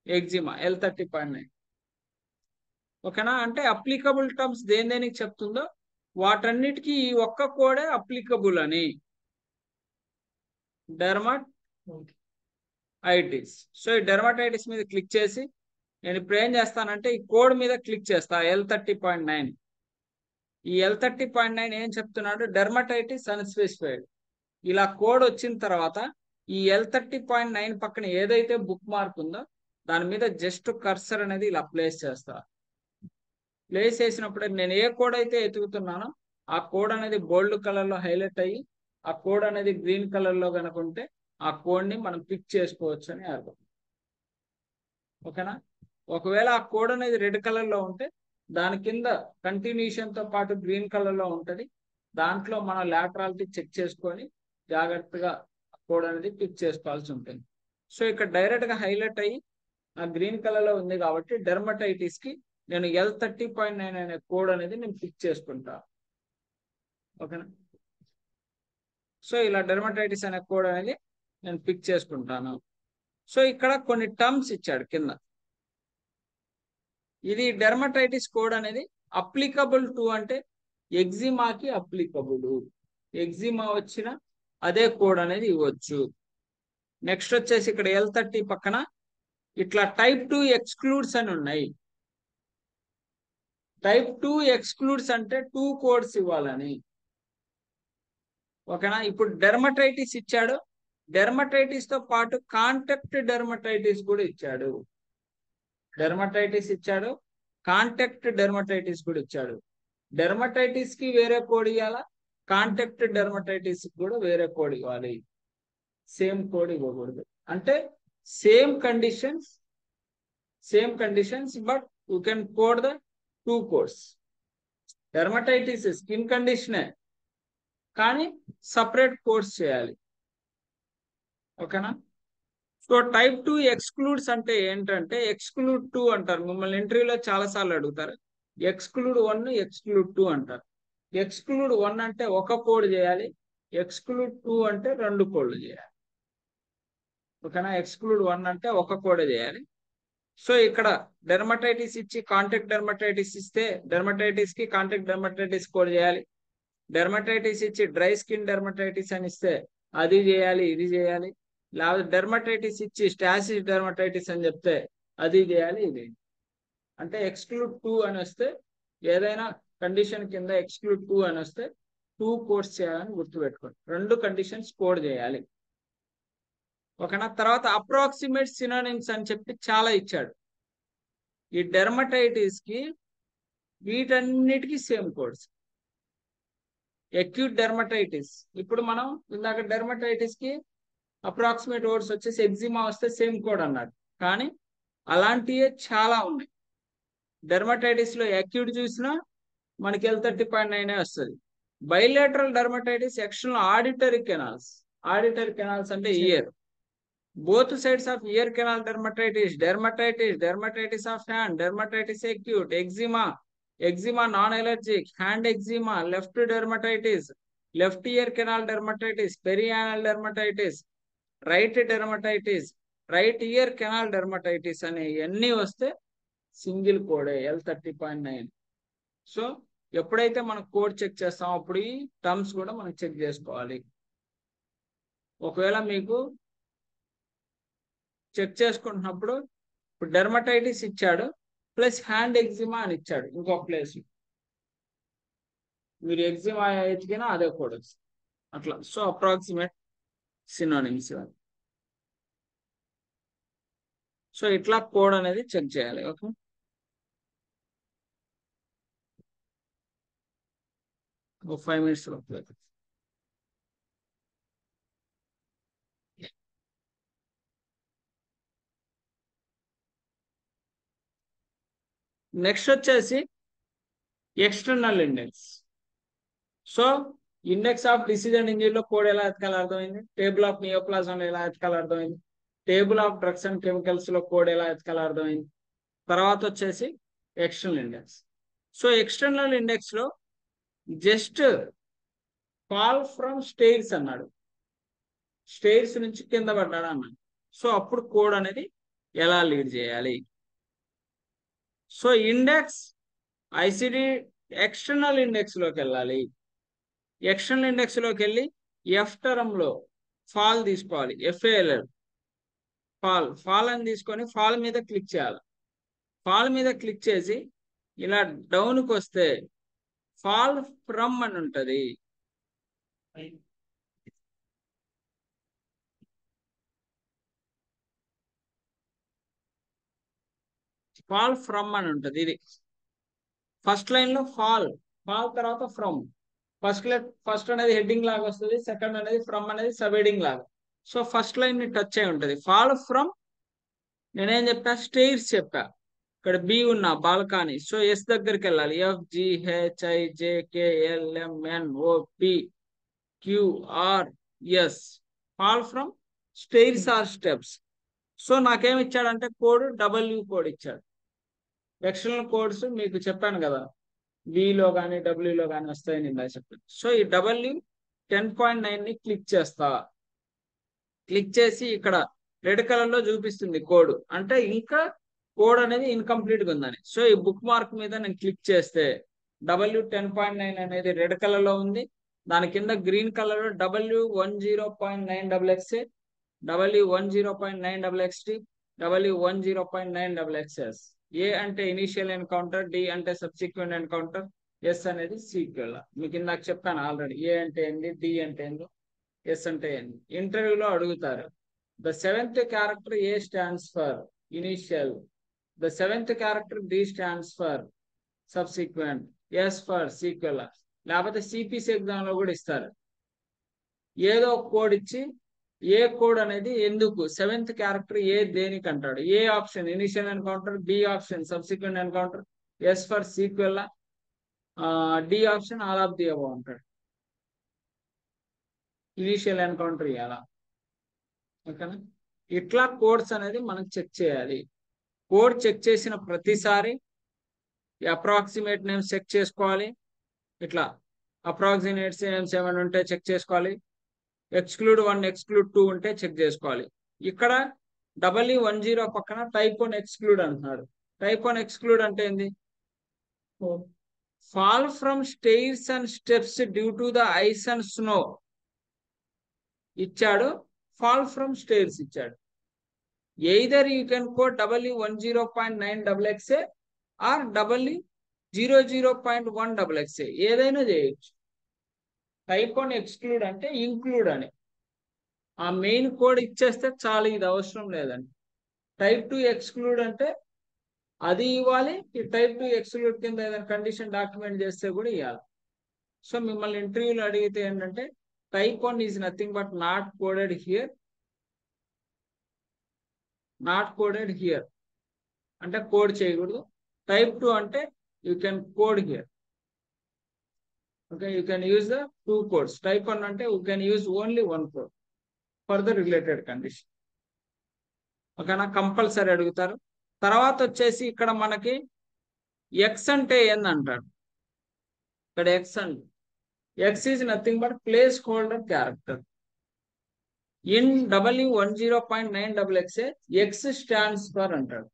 ఎగ్జిమా L30.9. ఓకేనా? అంటే అప్లికబుల్ టర్మ్స్ దేనికి చెప్తుందో వాటన్నిటికీ ఈ ఒక్క కోడే అప్లికబుల్ అని. డెర్మటైటిస్. సో ఈ డెర్మటైటిస్ మీద క్లిక్ చేసి నేను ఇప్పుడు ఏం చేస్తానంటే ఈ కోడ్ మీద క్లిక్ చేస్తా, L30.9. ఈ L30.9 ఏం చెప్తున్నాడు? Dermatitis unspecified. ఇలా కోడ్ వచ్చిన తర్వాత ఈ L30.9 పక్కన ఏదైతే బుక్ మార్క్ ఉందో దాని మీద జస్ట్ కర్సర్ అనేది ఇలా ప్లేస్ చేస్తా. ప్లేస్ చేసినప్పుడు నేను ఏ కోడ్ అయితే ఎతుకుతున్నానో ఆ కోడ్ అనేది బోల్డ్ కలర్ లో హైలైట్ అయ్యి ఆ కోడ్ అనేది గ్రీన్ కలర్ లో కనుక ఉంటే ఆ కోడ్ ని మనం పిక్ చేసుకోవచ్చు అని అర్థం. ఓకేనా? ఒకవేళ ఆ కోడ్ అనేది రెడ్ కలర్ లో ఉంటే దాని కింద కంటిన్యూషన్ తో పాటు గ్రీన్ కలర్ లో ఉంటది, దాంట్లో మనం లాటరాలిటీ చెక్ చేసుకొని జాగ్రత్తగా కోడ్ అనేది పిక్ చేసుకోవాల్సి ఉంటుంది. సో ఇక్కడ డైరెక్ట్ గా హైలైట్ అయ్యి ఆ గ్రీన్ కలర్ లో ఉంది కాబట్టి డెర్మటైటిస్ కి నేను L30.9 అనే కోడ్ అనేది నేను పిక్ చేసుకుంటా. ఓకేనా? సో ఇలా డెర్మటైటిస్ అనే కోడ్ అనేది నేను పిక్ చేసుకుంటాను. సో ఇక్కడ కొన్ని టర్మ్స్ ఇచ్చాడు కింద. ఇది డెర్మటైటిస్ కోడ్ అనేది అప్లికబుల్ టు అంటే ఎగ్జిమాకి అప్లికబుల్, ఎగ్జిమా వచ్చిన అదే కోడ్ అనేది ఇవ్వచ్చు. నెక్స్ట్ వచ్చేసి ఇక్కడ L30 పక్కన ఇట్లా టైప్ 2 ఎక్స్క్లూడ్స్ అని ఉన్నాయి. టైప్ 2 ఎక్స్క్లూడ్స్ అంటే 2 కోడ్స్ ఇవ్వాలని. ఓకేనా? ఇప్పుడు డెర్మటైటిస్ ఇచ్చాడు, డెర్మటైటిస్ తో పాటు కాంటాక్ట్ డెర్మటైటిస్ కూడా ఇచ్చాడు. డెర్మటైటిస్ ఇచ్చాడు, కాంటాక్ట్ డెర్మటైటిస్ కూడా ఇచ్చాడు. డెర్మటైటిస్ కి వేరే కోడ్ ఇవ్వాలా, కాంటాక్ట్ డెర్మటైటిస్ కూడా వేరే కోడ్ ఇవ్వాలి. సేమ్ కోడ్ ఇవ్వకూడదు. అంటే same conditions but you can code the 2 codes. Dermatitis skin కండిషనే కానీ సపరేట్ కోడ్స్ చేయాలి. ఓకేనా? సో టైప్ 2 ఎక్స్క్లూడ్స్ అంటే ఏంటంటే ఎక్స్క్లూడ్ 2 అంటారు. మిమ్మల్ని ఇంటర్వ్యూలో చాలా సార్లు అడుగుతారు. ఎక్స్క్లూడ్ 1, ఎక్స్క్లూడ్ 2 అంటారు. ఎక్స్క్లూడ్ 1 అంటే ఒక కోడ్ చేయాలి, ఎక్స్క్లూడ్ 2 అంటే 2 కోడ్లు చేయాలి. ఓకేనా? ఎక్స్క్లూడ్ 1 అంటే ఒక కోడ్ చేయాలి. సో ఇక్కడ డెర్మటైటిస్ ఇచ్చి కాంటాక్ట్ డెర్మటైటిస్ ఇస్తే డెర్మటైటిస్ కి కాంటాక్ట్ డెర్మటైటిస్ కోడ్ చేయాలి. డెర్మటైటిస్ ఇచ్చి డ్రై స్కిన్ డెర్మటైటిస్ అని ఇస్తే అది చేయాలి, ఇది చేయాలి. లేకపోతే డెర్మటైటిస్ ఇచ్చి స్టాసిస్ డెర్మటైటిస్ అని చెప్తే అది చేయాలి, ఇది. అంటే ఎక్స్క్లూడ్ 2 అని వస్తే ఏదైనా కండిషన్ కింద ఎక్స్క్లూడ్ 2 అని వస్తే 2 కోడ్స్ చేయాలని గుర్తుపెట్టుకోండి. 2 కండిషన్స్ కోడ్ చేయాలి. ఓకేనా? తర్వాత అప్రాక్సిమేట్ సినోనిమ్స్ అని చెప్పి చాలా ఇచ్చాడు. ఈ డెర్మటైటిస్ కి వీటన్నిటికీ సేమ్ కోడ్స్. అక్యూట్ డెర్మటైటిస్, ఇప్పుడు మనం ఇందాక డెర్మటైటిస్ కి అప్రాక్సిమేట్ వర్డ్స్ వచ్చేసి ఎగ్జిమా వస్తే సేమ్ కోడ్ అన్నాడు. కానీ అలాంటివే చాలా ఉన్నాయి. డెర్మటైటిస్ లో అక్యూట్ చూసినా మనకి L30.9 వస్తుంది. Bilateral dermatitis external auditory canals. Auditory canals అంటే year. Both sides of ear canal dermatitis, dermatitis of hand, dermatitis acute, eczema non-allergic, hand eczema, left dermatitis, left ear canal dermatitis, perianal dermatitis, right dermatitis, right ear canal dermatitis అనే అన్ని వస్తే single కోడే L30.9. So ఎప్పుడైతే మనం code check చేస్తామో అప్పుడు ఈ terms కూడా మనం చెక్ చేసుకోవాలి. ఒకవేళ మీకు చెక్ చేసుకుంటున్నప్పుడు ఇప్పుడు డెర్మటైటిస్ ఇచ్చాడు ప్లస్ హ్యాండ్ ఎగ్జిమా అని ఇచ్చాడు ఇంకొక ప్లేస్, మీరు ఎగ్జిమా ఎత్తికినా అదే కోడ్ వస్తుంది అట్లా. So approximate synonyms. సో ఇట్లా కోడ్ అనేది చెక్ చేయాలి. ఓకే, ఒక 5 minutes లో. నెక్స్ట్ వచ్చేసి external index. So index of decision engine లో కోడ్ ఎలా ఎతకాలో అర్థమైంది. టేబుల్ ఆఫ్ నియోప్లాజం ఎలా ఎతకాలో అర్థమైంది. Table of drugs and chemicals లో కోడ్ ఎలా ఎతకాలో అర్థమైంది. తర్వాత వచ్చేసి external index. So external index లో జస్ట్ ఫాల్ ఫ్రమ్ స్టైర్స్ అన్నాడు, స్టైర్స్ నుంచి కింద పడ్డాడు అన్నాడు. సో అప్పుడు కోడ్ అనేది ఎలా లీడ్ చేయాలి. So index ICD external index లోకి వెళ్ళాలి. ఎక్స్టర్నల్ ఇండెక్స్ లోకి వెళ్ళి ఎఫ్ టర్మ్ లో ఫాల్ తీసుకోవాలి. FALL ఫాల్ అని తీసుకొని ఫాల్ మీద క్లిక్ చేయాలి. ఫాల్ మీద క్లిక్ చేసి ఇలా డౌన్కి వస్తే ఫాల్ ఫ్రమ్ అని ఉంటది. ఫాల్ ఫ్రమ్ అని ఉంటది. ఇది ఫస్ట్ లైన్ లో ఫాల్ తర్వాత ఫ్రమ్. ఫస్ట్ అనేది హెడ్డింగ్ లాగా వస్తుంది, సెకండ్ అనేది ఫ్రమ్ అనేది సబ్ హెడ్డింగ్ లాగా. సో ఫస్ట్ లైన్ ని టచ్ అయి ఉంటది. ఫాల్ ఫ్రమ్ నేనేం చెప్పా, స్టైర్స్ చెప్పా. ఇక్కడ బి ఉన్న బాల్కనీ. సో ఎస్ దగ్గరికి వెళ్ళాలి. FGHIJKLMNOPQRS. Fall from stairs or steps. So నాకేమి ఇచ్చాడంటే కోడ్ W కోడ్ ఇచ్చాడు. ఎక్స్టర్నల్ కోడ్స్ మీకు చెప్పాను కదా, విలో కానీ డబ్ల్యూలో కానీ వస్తాయని ఇందా చెప్పాను. సో ఈ W10.9 ని క్లిక్ చేస్తా. క్లిక్ చేసి ఇక్కడ రెడ్ కలర్ లో చూపిస్తుంది కోడ్, అంటే ఇంకా కోడ్ అనేది ఇన్కంప్లీట్ గా ఉందని. సో ఈ బుక్ మార్క్ మీద నేను క్లిక్ చేస్తే W10.9 అనేది రెడ్ కలర్ లో ఉంది. దాని కింద గ్రీన్ కలర్ లో W10.9XX, W10.9XT, W10.9XS. ఏ అంటే ఇనిషియల్ ఎన్కౌంటర్, డి అంటే సబ్సిక్వెంట్ ఎన్కౌంటర్, ఎస్ అనేది సీక్వెల్. మీకు ఇందాక చెప్పాను ఆల్రెడీ. ఏ అంటే ఏంది, డి అంటే ఏంది, ఎస్ అంటే ఏంది. ఇంటర్వ్యూలో అడుగుతారు. The seventh character A stands for initial, the seventh character D stands for subsequent, S for sequel. లేకపోతే CPC ఎగ్జామ్ లో కూడా ఇస్తారు. ఏదో కోడ్ ఇచ్చి ఏ కోడ్ అనేది ఎందుకు, 7th క్యారెక్టర్ ఏ దేనికి అంటాడు. A option initial encounter, B option subsequent encounter, S for sequel, D option all of the above అంటాడు. ఇనిషియల్ ఎన్కౌంటర్ ఇవ్వాలా. ఓకేనా? ఇట్లా కోడ్స్ అనేది మనం చెక్ చేయాలి. కోడ్ చెక్ చేసిన ప్రతిసారి అప్రాక్సిమేట్ నేమ్ చెక్ చేసుకోవాలి. ఇట్లా అప్రాక్సిమేట్స్ ఏమైనా ఉంటే చెక్ చేసుకోవాలి. ఎక్స్క్లూడ్ 1 ఎక్స్క్లూడ్ 2 ఉంటే చెక్ చేసుకోవాలి. ఇక్కడ EE10 పక్కన టైప్ 1 ఎక్స్క్లూడ్ అంటున్నాడు. టైప్ 1 ఎక్స్క్లూడ్ అంటే ఏంది? Fall from stairs and steps due to the ice and snow ఇచ్చాడు. ఫాల్ ఫ్రమ్ స్టైర్స్ ఇచ్చాడు. Either you can quote EE10.9XXA or EE00.1XXA ఏదైనా చేయొచ్చు. టైప్ 1 ఎక్స్క్లూడ్ అంటే ఇంక్లూడ్ అని ఆ మెయిన్ కోడ్ ఇచ్చేస్తే చాలు, ఇది అవసరం లేదండి. టైప్ 2 ఎక్స్క్లూడ్ అంటే అది ఇవ్వాలి. ఈ టైప్ 2 ఎక్స్క్లూడ్ కింద ఏదైనా కండిషన్ డాక్యుమెంట్ చేస్తే కూడా ఇవ్వాలి. సో మిమ్మల్ని ఇంటర్వ్యూలో అడిగితే ఏంటంటే type 1 is nothing but not coded here, not coded here అంటే కోడ్ చేయకూడదు. టైప్ 2 అంటే you can code here. Okay, you can use the 2 codes. Type 1 అంటే you can use only 1 code for the related condition. ఓకేనా, compulsory అడుగుతారు. తర్వాత వచ్చేసి ఇక్కడ మనకి ఎక్స్ అంటే ఏందంటాడు. ఇక్కడ ఎక్స్ అంటే X is nothing but placeholder character. In EE10.9XXA X stands for అంటాడు.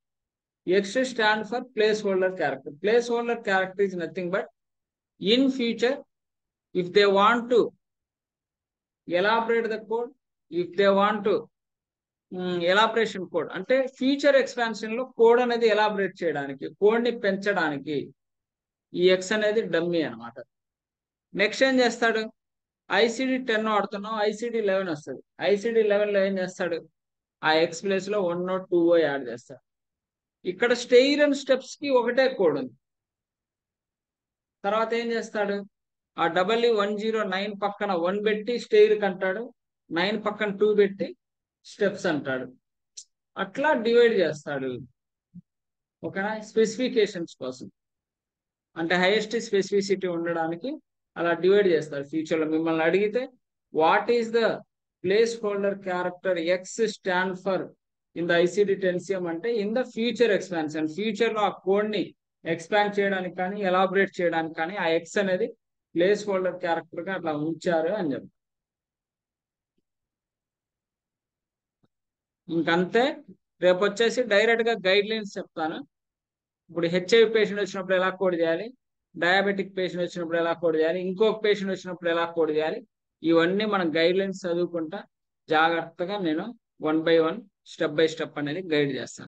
X stand for placeholder character. Placeholder character is nothing but in future if they want to elaborate the code, if they want to elaboration code అంటే future expansion లో code అనేది elaborate చేయడానికి, code ని పెంచడానికి ఈ X అనేది dummy అనమాట. Next ఏం చేస్తాడు? ICD 10 వాడుతున్నాం, ICD 11 వస్తుంది. ICD 11 లో ఏం చేస్తాడు? ఆ ఎక్స్ ప్లేస్ లో 1 2 యాడ్ చేస్తాడు. ఇక్కడ స్టెయిర్ అండ్ స్టెప్స్ కి ఒకటే కోడ్ ఉంది. తర్వాత ఏం చేస్తాడు? ఆ EE10.9 పక్కన 1 పెట్టి స్టెయిర్ కంటాడు, 9 పక్కన 2 పెట్టి స్టెప్స్ అంటాడు. అట్లా డివైడ్ చేస్తాడు. ఓకేనా, స్పెసిఫికేషన్స్ కోసం అంటే హైయెస్ట్ స్పెసిఫిసిటీ ఉండడానికి అలా డివైడ్ చేస్తాడు. ఫ్యూచర్ లో మిమ్మల్ని అడిగితే what is the place holder character X stand for in the ICD 10CM అంటే in the future expansion. Future లో ఆ కోడ్ ని ఎక్స్పాండ్ చేయడానికి కానీ ఎలాబరేట్ చేయడానికి కానీ ఆ ఎక్స్ అనేది ప్లేస్ హోల్డర్ క్యారెక్టర్ గా అట్లా ఉంచారు అని చెప్పి. ఇంకంతే. రేపు వచ్చేసి డైరెక్ట్ గా గైడ్ లైన్స్ చెప్తాను. ఇప్పుడు HIV పేషెంట్ వచ్చినప్పుడు ఎలా కోడ్ చేయాలి, డయాబెటిక్ పేషెంట్ వచ్చినప్పుడు ఎలా కోడ్ చేయాలి, ఇంకొక పేషెంట్ వచ్చినప్పుడు ఎలా కోడ్ చేయాలి, ఇవన్నీ మనం గైడ్ లైన్స్ చదువుకుంటా జాగ్రత్తగా నేను 1 by 1 స్టెప్ బై స్టెప్ అనేది గైడ్ చేస్తాను.